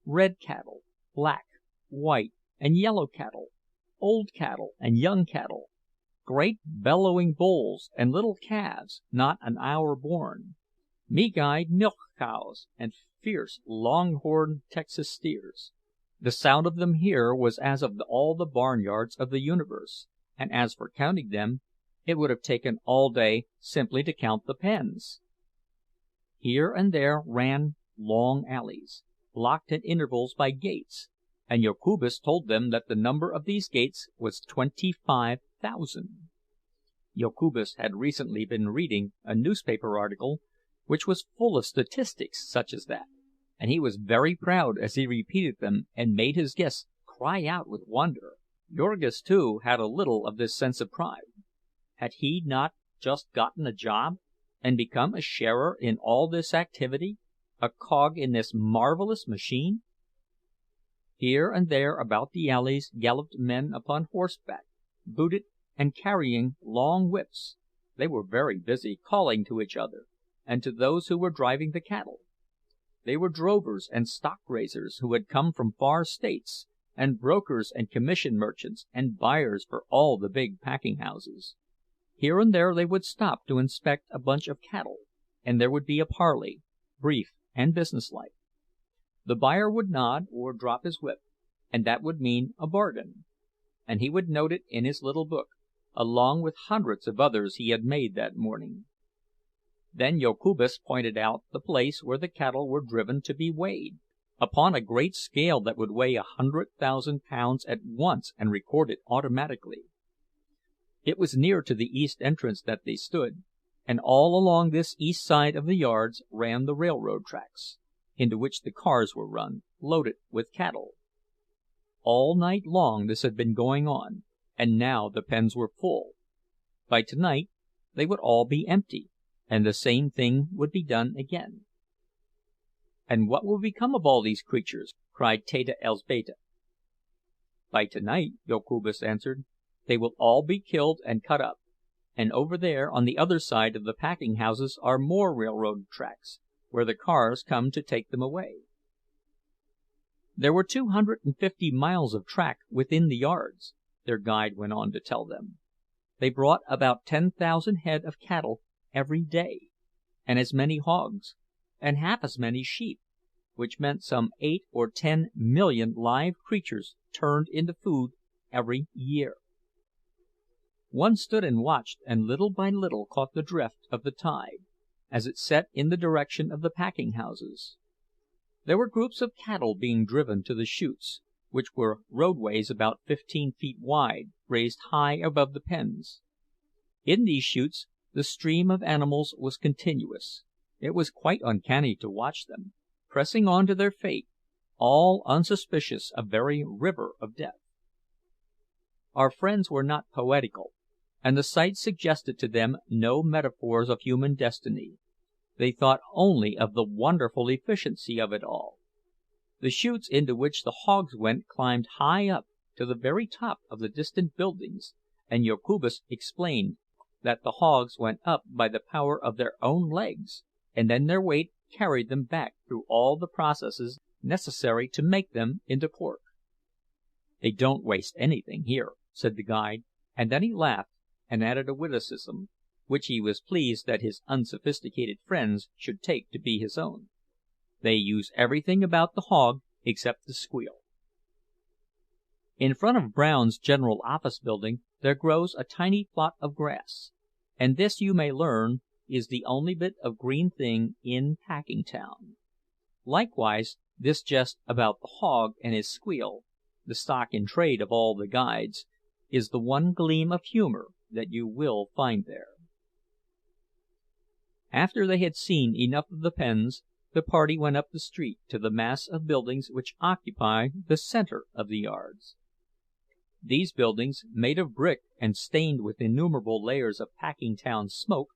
Red cattle, black, white, and yellow cattle, old cattle and young cattle, great bellowing bulls and little calves not an hour born, meek-eyed milch cows, and fierce long-horned Texas steers. The sound of them here was as of all the barnyards of the universe, and as for counting them, it would have taken all day simply to count the pens. Here and there ran long alleys, blocked at intervals by gates, and Jokubas told them that the number of these gates was 25,000. Jokubas had recently been reading a newspaper article which was full of statistics such as that, and he was very proud as he repeated them and made his guests cry out with wonder. Jurgis, too, had a little of this sense of pride. Had he not just gotten a job, and become a sharer in all this activity, a cog in this marvelous machine? Here and there about the alleys galloped men upon horseback, booted and carrying long whips. They were very busy, calling to each other, and to those who were driving the cattle. They were drovers and stock raisers who had come from far states, and brokers and commission merchants, and buyers for all the big packing houses. Here and there they would stop to inspect a bunch of cattle, and there would be a parley, brief and businesslike. The buyer would nod or drop his whip, and that would mean a bargain, and he would note it in his little book, along with hundreds of others he had made that morning. Then Jokubas pointed out the place where the cattle were driven to be weighed, upon a great scale that would weigh 100,000 pounds at once and record it automatically. It was near to the east entrance that they stood, and all along this east side of the yards ran the railroad tracks, into which the cars were run, loaded with cattle. All night long this had been going on, and now the pens were full. By tonight they would all be empty, and the same thing would be done again. "And what will become of all these creatures?" cried Teta Elzbieta. "By tonight," Jokubas answered, "they will all be killed and cut up, and over there on the other side of the packing houses are more railroad tracks, where the cars come to take them away." There were 250 miles of track within the yards, their guide went on to tell them. They brought about 10,000 head of cattle every day, and as many hogs, and half as many sheep, which meant some 8 or 10 million live creatures turned into food every year. One stood and watched, and little by little caught the drift of the tide, as it set in the direction of the packing houses. There were groups of cattle being driven to the chutes, which were roadways about 15 feet wide, raised high above the pens. In these chutes the stream of animals was continuous. It was quite uncanny to watch them, pressing on to their fate, all unsuspicious, a very river of death. Our friends were not poetical, and the sight suggested to them no metaphors of human destiny. They thought only of the wonderful efficiency of it all. The chutes into which the hogs went climbed high up to the very top of the distant buildings, and Jokubas explained that the hogs went up by the power of their own legs, and then their weight carried them back through all the processes necessary to make them into pork. "They don't waste anything here," said the guide, and then he laughed and added a witticism, which he was pleased that his unsophisticated friends should take to be his own. "They use everything about the hog except the squeal." In front of Brown's General Office building there grows a tiny plot of grass, and this, you may learn, is the only bit of green thing in Packingtown. Likewise, this jest about the hog and his squeal, the stock in trade of all the guides, is the one gleam of humor that you will find there. After they had seen enough of the pens, the party went up the street to the mass of buildings which occupy the center of the yards. These buildings, made of brick and stained with innumerable layers of Packingtown smoke,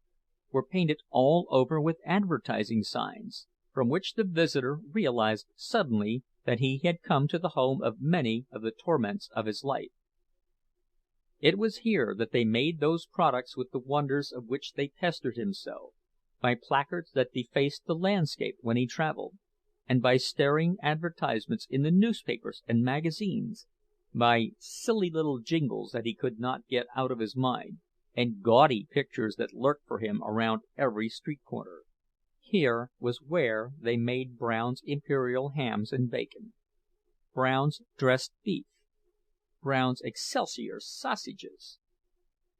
were painted all over with advertising signs, from which the visitor realized suddenly that he had come to the home of many of the torments of his life. It was here that they made those products with the wonders of which they pestered him so, by placards that defaced the landscape when he traveled, and by staring advertisements in the newspapers and magazines, by silly little jingles that he could not get out of his mind, and gaudy pictures that lurked for him around every street corner. Here was where they made Brown's Imperial hams and bacon, Brown's dressed beef, Brown's Excelsior sausages.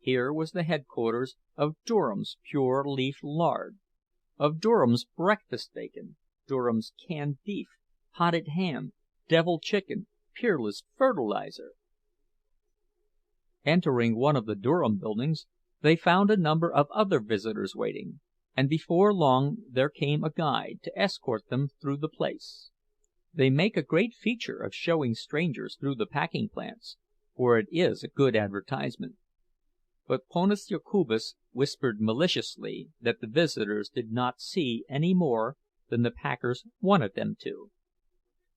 Here was the headquarters of Durham's pure leaf lard, of Durham's breakfast bacon, Durham's canned beef, potted ham, deviled chicken, Peerless fertilizer. Entering one of the Durham buildings, they found a number of other visitors waiting, and before long there came a guide to escort them through the place. They make a great feature of showing strangers through the packing plants, for it is a good advertisement. but Ponas Jokubas whispered maliciously that the visitors did not see any more than the packers wanted them to.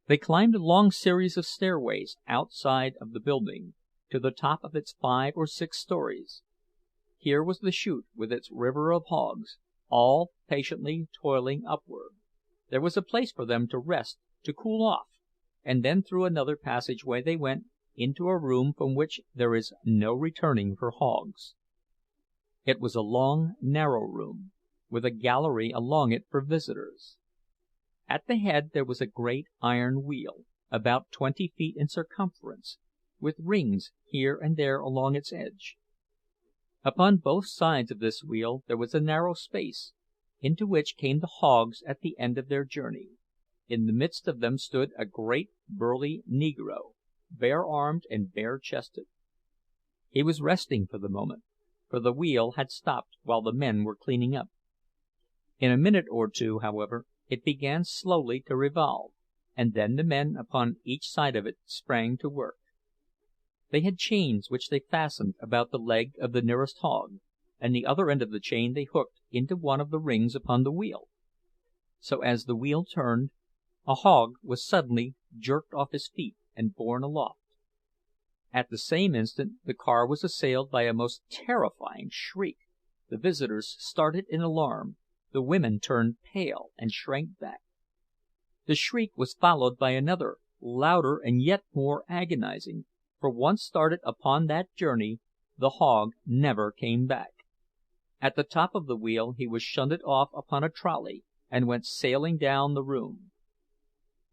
They climbed a long series of stairways outside of the building, to the top of its 5 or 6 stories. Here was the chute with its river of hogs, all patiently toiling upward. There was a place for them to rest, to cool off, and then through another passageway they went into a room from which there is no returning for hogs. It was a long, narrow room, with a gallery along it for visitors. At the head there was a great iron wheel, about 20 feet in circumference, with rings here and there along its edge. Upon both sides of this wheel there was a narrow space, into which came the hogs at the end of their journey. In the midst of them stood a great burly Negro, bare-armed and bare-chested. He was resting for the moment, for the wheel had stopped while the men were cleaning up. In a minute or two, however, it began slowly to revolve, and then the men upon each side of it sprang to work. They had chains which they fastened about the leg of the nearest hog, and the other end of the chain they hooked into one of the rings upon the wheel. So as the wheel turned, a hog was suddenly jerked off his feet and borne aloft. At the same instant the car was assailed by a most terrifying shriek. The visitors started in alarm, the women turned pale and shrank back. The shriek was followed by another, louder and yet more agonizing, for once started upon that journey, the hog never came back. At the top of the wheel he was shunted off upon a trolley, and went sailing down the room.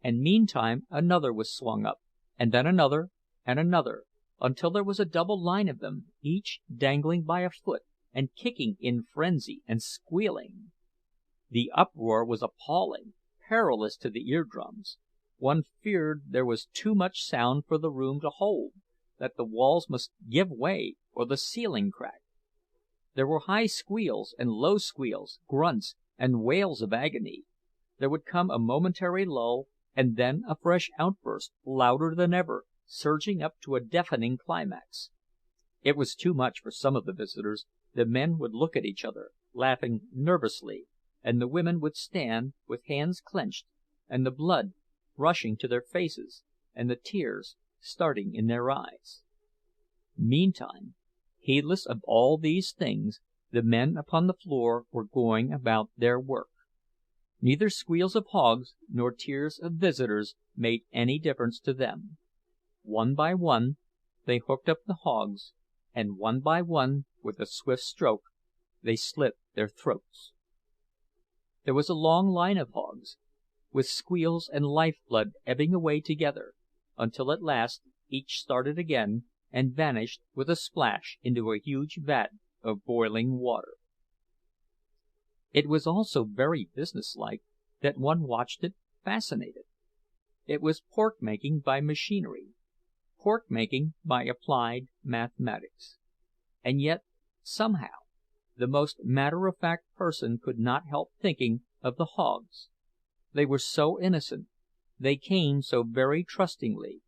And meantime another was swung up, and then another, and another, until there was a double line of them, each dangling by a foot, and kicking in frenzy, and squealing. The uproar was appalling, perilous to the eardrums. One feared there was too much sound for the room to hold, that the walls must give way, or the ceiling crack. There were high squeals and low squeals, grunts and wails of agony. There would come a momentary lull, and then a fresh outburst, louder than ever, surging up to a deafening climax. It was too much for some of the visitors. The men would look at each other, laughing nervously, and the women would stand with hands clenched, and the blood rushing to their faces, and the tears starting in their eyes. Meantime, heedless of all these things, the men upon the floor were going about their work. Neither squeals of hogs nor tears of visitors made any difference to them. One by one they hooked up the hogs, and one by one, with a swift stroke, they slit their throats. There was a long line of hogs, with squeals and lifeblood ebbing away together, until at last each started again and vanished with a splash into a huge vat of boiling water. It was all so very businesslike that one watched it fascinated. It was pork-making by machinery, pork-making by applied mathematics. And yet, somehow, the most matter-of-fact person could not help thinking of the hogs. They were so innocent, they came so very trustingly,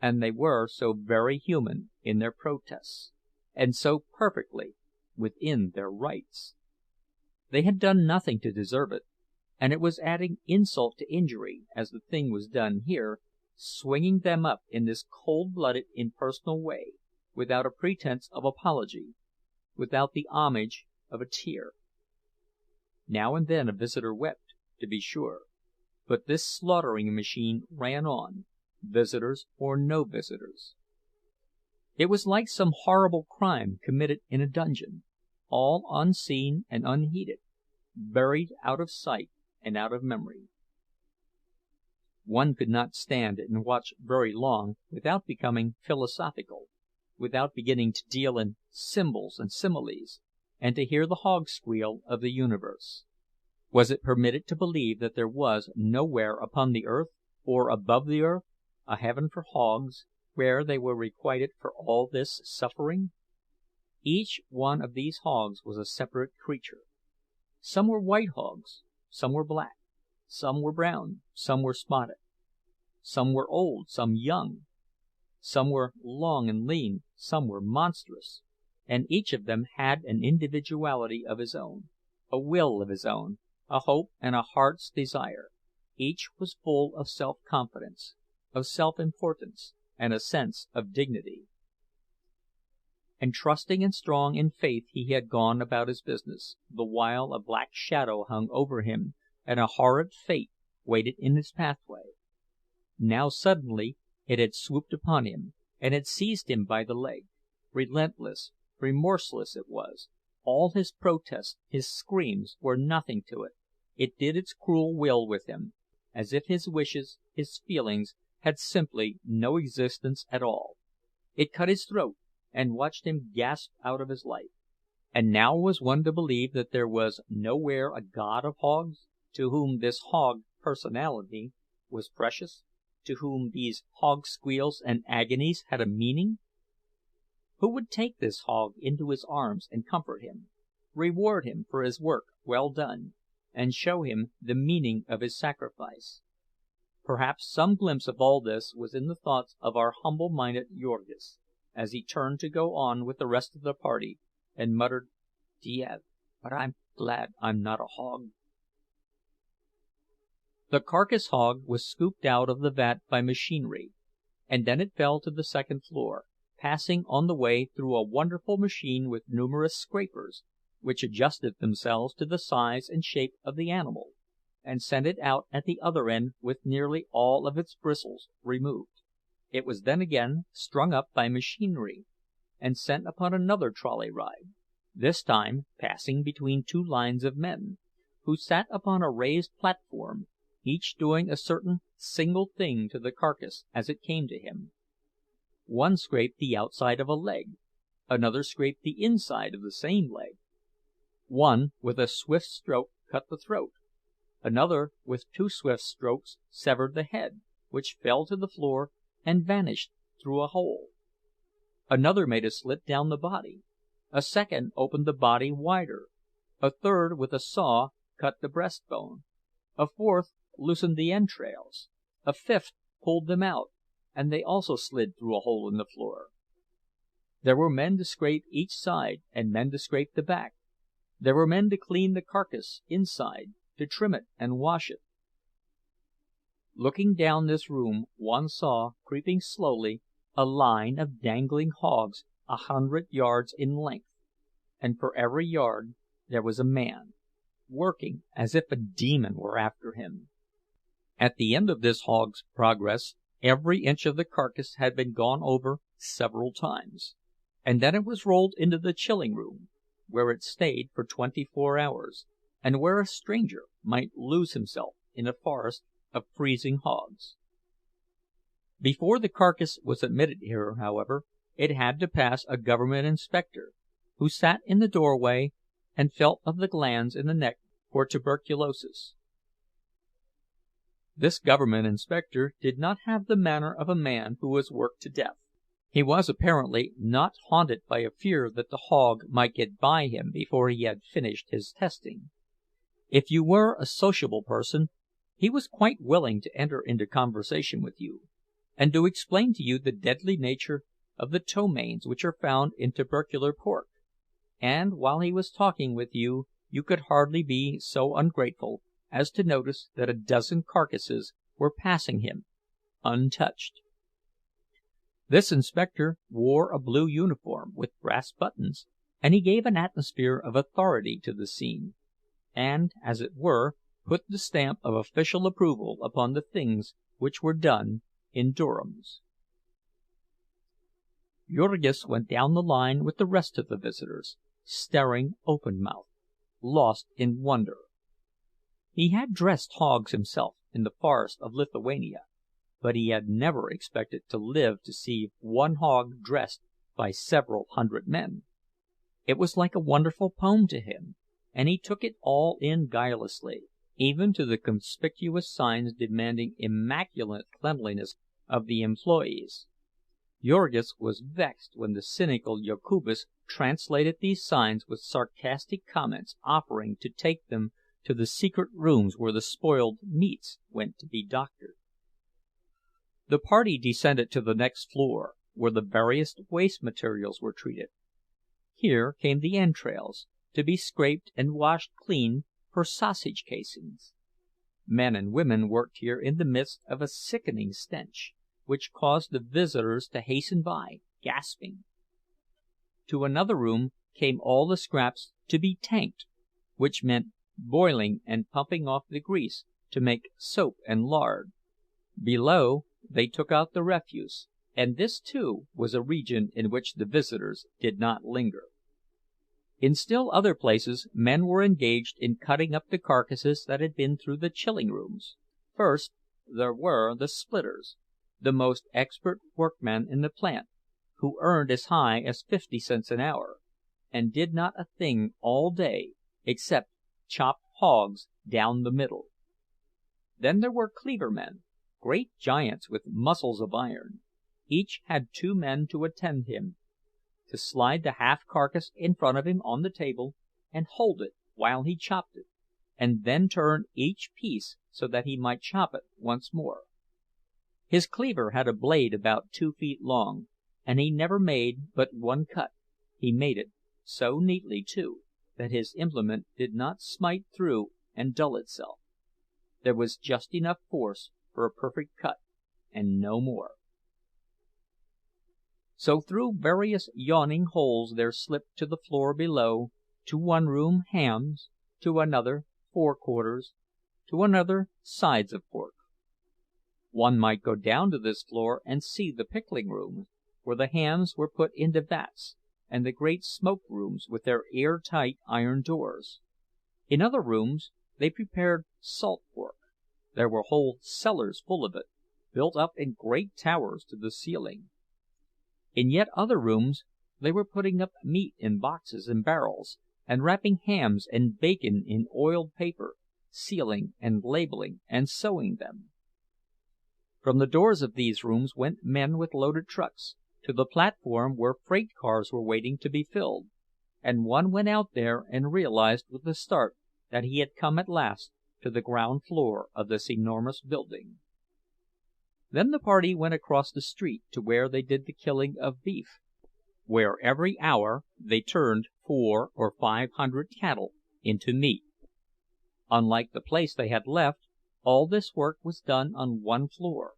and they were so very human in their protests, and so perfectly within their rights. They had done nothing to deserve it, and it was adding insult to injury, as the thing was done here, swinging them up in this cold-blooded, impersonal way, without a pretense of apology, without the homage of a tear. Now and then a visitor wept, to be sure, but this slaughtering machine ran on, visitors or no visitors. It was like some horrible crime committed in a dungeon, all unseen and unheeded, buried out of sight and out of memory. One could not stand and watch very long without becoming philosophical, without beginning to deal in symbols and similes, and to hear the hog squeal of the universe. Was it permitted to believe that there was nowhere upon the earth, or above the earth, a heaven for hogs, where they were requited for all this suffering? Each one of these hogs was a separate creature. Some were white hogs, some were black, some were brown, some were spotted. Some were old, some young. Some were long and lean, some were monstrous, and each of them had an individuality of his own, a will of his own, a hope and a heart's desire. Each was full of self-confidence, of self-importance, and a sense of dignity. And trusting and strong in faith he had gone about his business, the while a black shadow hung over him and a horrid fate waited in his pathway. Now suddenly it had swooped upon him, and had seized him by the leg. Relentless, remorseless it was. All his protests, his screams, were nothing to it. It did its cruel will with him, as if his wishes, his feelings, had simply no existence at all. It cut his throat, and watched him gasp out of his life. And now was one to believe that there was nowhere a god of hogs, to whom this hog personality was precious, to whom these hog squeals and agonies had a meaning? Who would take this hog into his arms and comfort him, reward him for his work well done, and show him the meaning of his sacrifice? Perhaps some glimpse of all this was in the thoughts of our humble-minded Jurgis, as he turned to go on with the rest of the party, and muttered, "Dieve, but I'm glad I'm not a hog." The carcass hog was scooped out of the vat by machinery, and then it fell to the second floor, passing on the way through a wonderful machine with numerous scrapers, which adjusted themselves to the size and shape of the animal, and sent it out at the other end with nearly all of its bristles removed. It was then again strung up by machinery, and sent upon another trolley ride, this time passing between two lines of men, who sat upon a raised platform, each doing a certain single thing to the carcass as it came to him. One scraped the outside of a leg, another scraped the inside of the same leg. One with a swift stroke cut the throat, another with two swift strokes severed the head, which fell to the floor and vanished through a hole. Another made a slit down the body, a second opened the body wider, a third with a saw cut the breastbone, a fourth loosened the entrails, a fifth pulled them out, and they also slid through a hole in the floor. There were men to scrape each side and men to scrape the back. There were men to clean the carcass inside, to trim it and wash it. Looking down this room, one saw, creeping slowly, a line of dangling hogs 100 yards in length, and for every yard there was a man, working as if a demon were after him. At the end of this hog's progress, every inch of the carcass had been gone over several times, and then it was rolled into the chilling room, where it stayed for 24 hours, and where a stranger might lose himself in a forest of freezing hogs. Before the carcass was admitted here, however, it had to pass a government inspector, who sat in the doorway and felt of the glands in the neck for tuberculosis. This government inspector did not have the manner of a man who was worked to death. He was apparently not haunted by a fear that the hog might get by him before he had finished his testing. If you were a sociable person, he was quite willing to enter into conversation with you, and to explain to you the deadly nature of the ptomaines which are found in tubercular pork; and while he was talking with you, you could hardly be so ungrateful as to notice that a dozen carcasses were passing him untouched. This inspector wore a blue uniform with brass buttons, and he gave an atmosphere of authority to the scene, and, as it were, put the stamp of official approval upon the things which were done in Durham's. Jurgis went down the line with the rest of the visitors, staring open-mouthed, lost in wonder. He had dressed hogs himself in the forest of Lithuania, but he had never expected to live to see one hog dressed by several hundred men. It was like a wonderful poem to him, and he took it all in guilelessly, even to the conspicuous signs demanding immaculate cleanliness of the employees. Jurgis was vexed when the cynical Jokubas translated these signs with sarcastic comments, offering to take them to the secret rooms where the spoiled meats went to be doctored. The party descended to the next floor, where the veriest waste materials were treated. Here came the entrails, to be scraped and washed clean for sausage casings. Men and women worked here in the midst of a sickening stench, which caused the visitors to hasten by, gasping. To another room came all the scraps to be tanked, which meant boiling and pumping off the grease to make soap and lard. Below they took out the refuse, and this too was a region in which the visitors did not linger. In still other places men were engaged in cutting up the carcasses that had been through the chilling rooms. First there were the splitters, the most expert workmen in the plant, who earned as high as 50 cents an hour, and did not a thing all day except chop hogs down the middle. Then there were cleaver men, great giants with muscles of iron. Each had 2 men to attend him, to slide the half carcass in front of him on the table and hold it while he chopped it, and then turn each piece so that he might chop it once more. His cleaver had a blade about 2 feet long, and he never made but one cut. He made it so neatly, too, that his implement did not smite through and dull itself. There was just enough force for a perfect cut, and no more. So through various yawning holes there slipped to the floor below, to one room hams, to another forequarters, to another sides of pork. One might go down to this floor and see the pickling rooms, where the hams were put into vats, and the great smoke rooms with their air-tight iron doors. In other rooms they prepared salt pork. There were whole cellars full of it, built up in great towers to the ceiling. In yet other rooms they were putting up meat in boxes and barrels, and wrapping hams and bacon in oiled paper, sealing and labeling and sewing them. From the doors of these rooms went men with loaded trucks, to the platform where freight cars were waiting to be filled, and one went out there and realized with a start that he had come at last to the ground floor of this enormous building. Then the party went across the street to where they did the killing of beef, where every hour they turned 400 or 500 cattle into meat. Unlike the place they had left, all this work was done on one floor,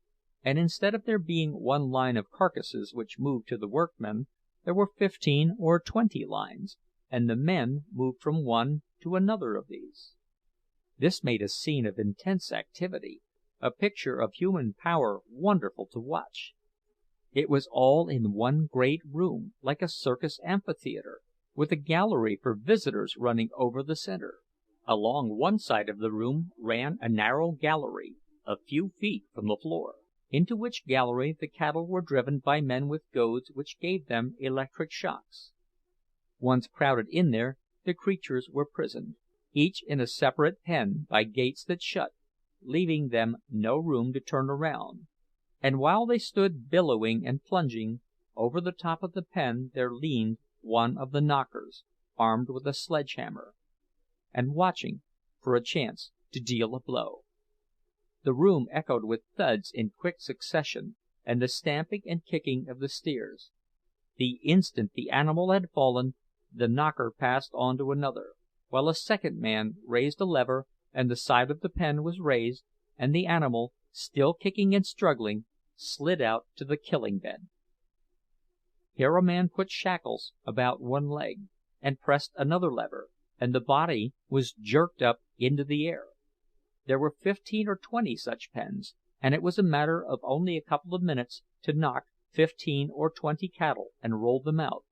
and instead of there being one line of carcasses which moved to the workmen, there were 15 or 20 lines, and the men moved from one to another of these. This made a scene of intense activity, a picture of human power wonderful to watch. It was all in one great room, like a circus amphitheater, with a gallery for visitors running over the center. Along one side of the room ran a narrow gallery, a few feet from the floor, into which gallery the cattle were driven by men with goads which gave them electric shocks. Once crowded in there, the creatures were prisoned, each in a separate pen by gates that shut, leaving them no room to turn around; and while they stood billowing and plunging, over the top of the pen there leaned one of the knockers, armed with a sledge-hammer, and watching for a chance to deal a blow. The room echoed with thuds in quick succession, and the stamping and kicking of the steers. The instant the animal had fallen, the knocker passed on to another, while a second man raised a lever, and the side of the pen was raised, and the animal, still kicking and struggling, slid out to the killing bed. Here a man put shackles about one leg, and pressed another lever, and the body was jerked up into the air. There were 15 or 20 such pens, and it was a matter of only a couple of minutes to knock 15 or 20 cattle and roll them out.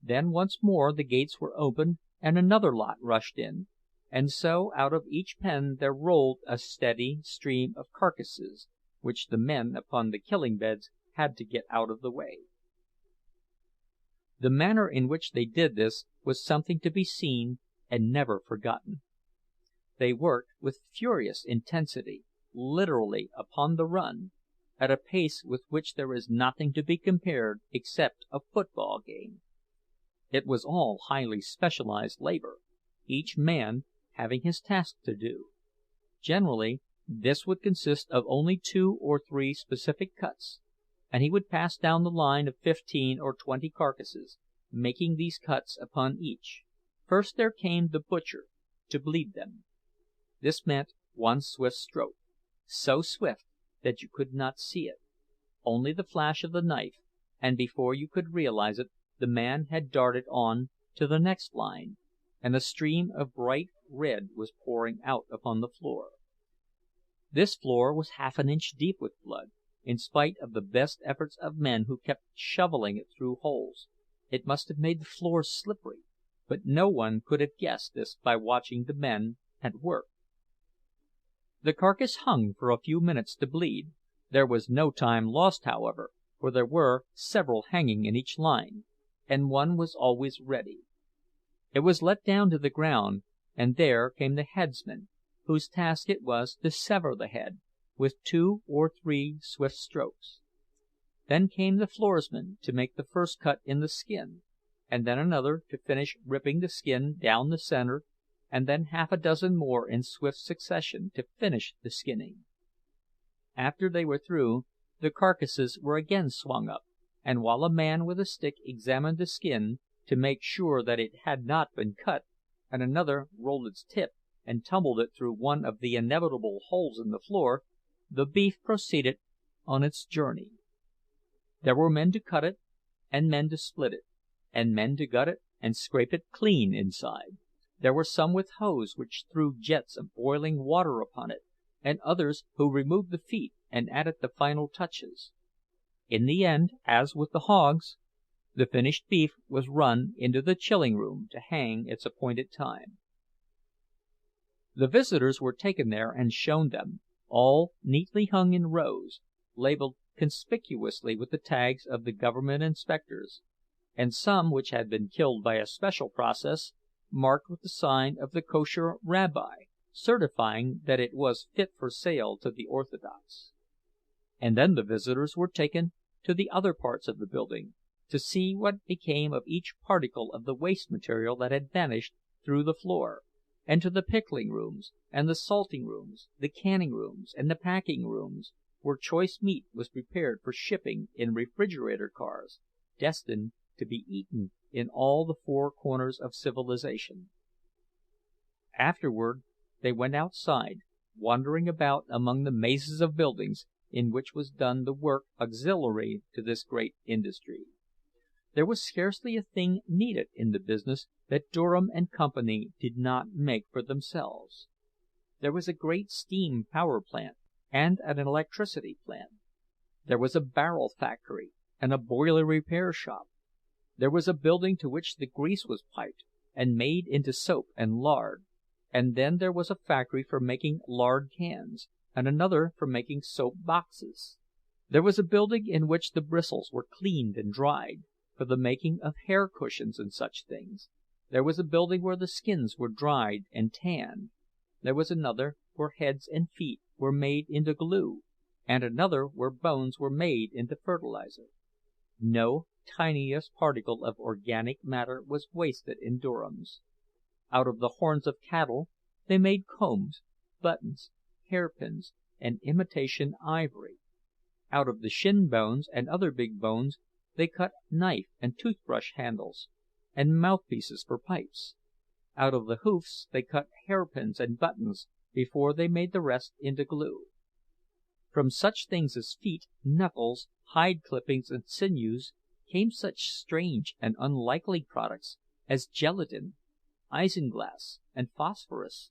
Then once more the gates were opened, and another lot rushed in, and so out of each pen there rolled a steady stream of carcasses, which the men upon the killing beds had to get out of the way. The manner in which they did this was something to be seen and never forgotten. They worked with furious intensity, literally upon the run, at a pace with which there is nothing to be compared except a football game. It was all highly specialized labor, each man having his task to do. Generally, this would consist of only 2 or 3 specific cuts, and he would pass down the line of 15 or 20 carcasses, making these cuts upon each. First there came the butcher, to bleed them. This meant one swift stroke, so swift that you could not see it, only the flash of the knife, and before you could realize it, the man had darted on to the next line, and a stream of bright red was pouring out upon the floor. This floor was half an inch deep with blood, in spite of the best efforts of men who kept shoveling it through holes. It must have made the floor slippery, but no one could have guessed this by watching the men at work. The carcass hung for a few minutes to bleed. There was no time lost, however, for there were several hanging in each line, and one was always ready. It was let down to the ground, and there came the headsman, whose task it was to sever the head, with 2 or 3 swift strokes. Then came the floorsman to make the first cut in the skin, and then another to finish ripping the skin down the center, and then half a dozen more in swift succession to finish the skinning. After they were through, the carcasses were again swung up, and while a man with a stick examined the skin to make sure that it had not been cut, and another rolled its tip and tumbled it through one of the inevitable holes in the floor, the beef proceeded on its journey. There were men to cut it, and men to split it, and men to gut it and scrape it clean inside. There were some with hose which threw jets of boiling water upon it, and others who removed the feet and added the final touches. In the end, as with the hogs, the finished beef was run into the chilling room to hang its appointed time. The visitors were taken there and shown them, all neatly hung in rows, labeled conspicuously with the tags of the government inspectors, and some which had been killed by a special process, marked with the sign of the kosher rabbi, certifying that it was fit for sale to the orthodox. And then the visitors were taken to the other parts of the building, to see what became of each particle of the waste material that had vanished through the floor, and to the pickling rooms, and the salting rooms, the canning rooms, and the packing rooms, where choice meat was prepared for shipping in refrigerator cars, destined to be eaten in all the 4 corners of civilization. Afterward they went outside, wandering about among the mazes of buildings in which was done the work auxiliary to this great industry. There was scarcely a thing needed in the business that Durham and Company did not make for themselves. There was a great steam power plant and an electricity plant. There was a barrel factory and a boiler repair shop. There was a building to which the grease was piped and made into soap and lard, and then there was a factory for making lard cans, and another for making soap boxes. There was a building in which the bristles were cleaned and dried, for the making of hair cushions and such things. There was a building where the skins were dried and tanned. There was another where heads and feet were made into glue, and another where bones were made into fertilizer. No tiniest particle of organic matter was wasted in Durham's. Out of the horns of cattle they made combs, buttons, hairpins, and imitation ivory. Out of the shin bones and other big bones they cut knife and toothbrush handles, and mouthpieces for pipes. Out of the hoofs they cut hairpins and buttons before they made the rest into glue. From such things as feet, knuckles, hide clippings, and sinews came such strange and unlikely products as gelatin, isinglass, and phosphorus,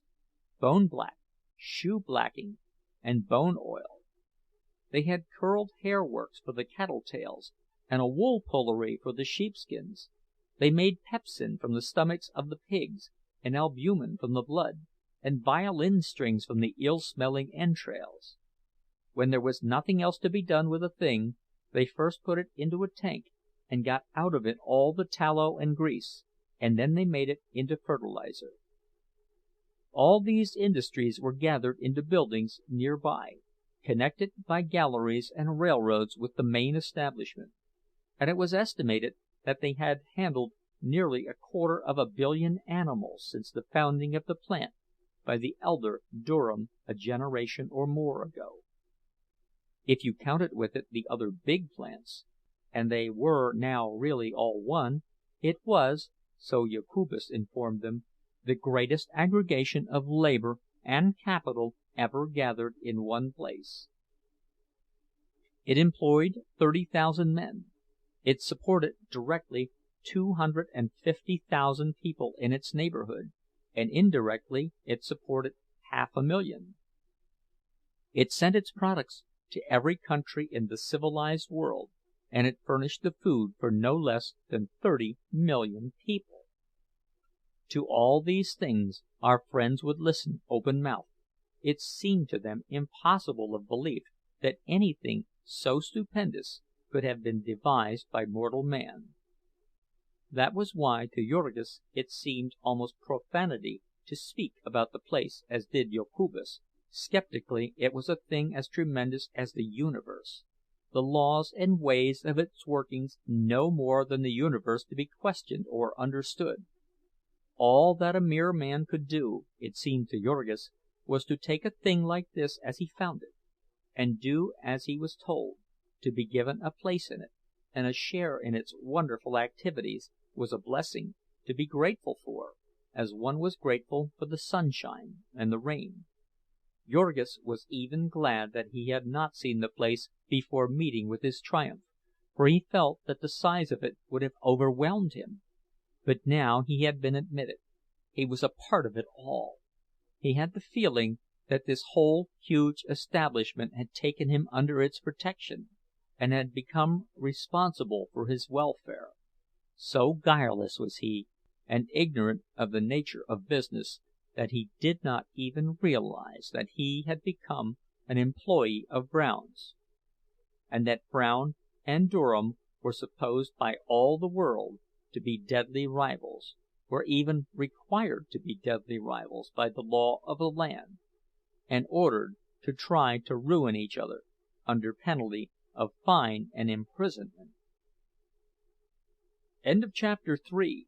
bone black, shoe blacking, and bone oil. They had curled hair works for the cattle tails, and a wool pullery for the sheepskins. They made pepsin from the stomachs of the pigs, and albumin from the blood, and violin strings from the ill-smelling entrails. When there was nothing else to be done with a thing, they first put it into a tank and got out of it all the tallow and grease, and then they made it into fertilizer. All these industries were gathered into buildings near by, connected by galleries and railroads with the main establishment, and it was estimated that they had handled nearly 250 million animals since the founding of the plant by the elder Durham a generation or more ago. If you counted with it the other big plants, and they were now really all one, It was, so Jokubas informed them, the greatest aggregation of labor and capital ever gathered in one place. It employed 30,000 men. It supported directly 250,000 people in its neighborhood, and indirectly it supported 500,000. It sent its products to every country in the civilized world, and it furnished the food for no less than 30 million people. To all these things our friends would listen open-mouthed. It seemed to them impossible of belief that anything so stupendous could have been devised by mortal man. That was why to Jurgis it seemed almost profanity to speak about the place as did Jokubas. Skeptically, it was a thing as tremendous as the universe, the laws and ways of its workings no more than the universe to be questioned or understood. All that a mere man could do, it seemed to Jurgis, was to take a thing like this as he found it, and do as he was told. To be given a place in it, and a share in its wonderful activities, was a blessing to be grateful for, as one was grateful for the sunshine and the rain. Jurgis was even glad that he had not seen the place before meeting with his triumph, for he felt that the size of it would have overwhelmed him. But now he had been admitted, he was a part of it all. He had the feeling that this whole huge establishment had taken him under its protection, and had become responsible for his welfare. So guileless was he, and ignorant of the nature of business, that he did not even realize that he had become an employee of Brown's, and that Brown and Durham were supposed by all the world to be deadly rivals, were even required to be deadly rivals by the law of the land, and ordered to try to ruin each other under penalty of fine and imprisonment. Chapter 3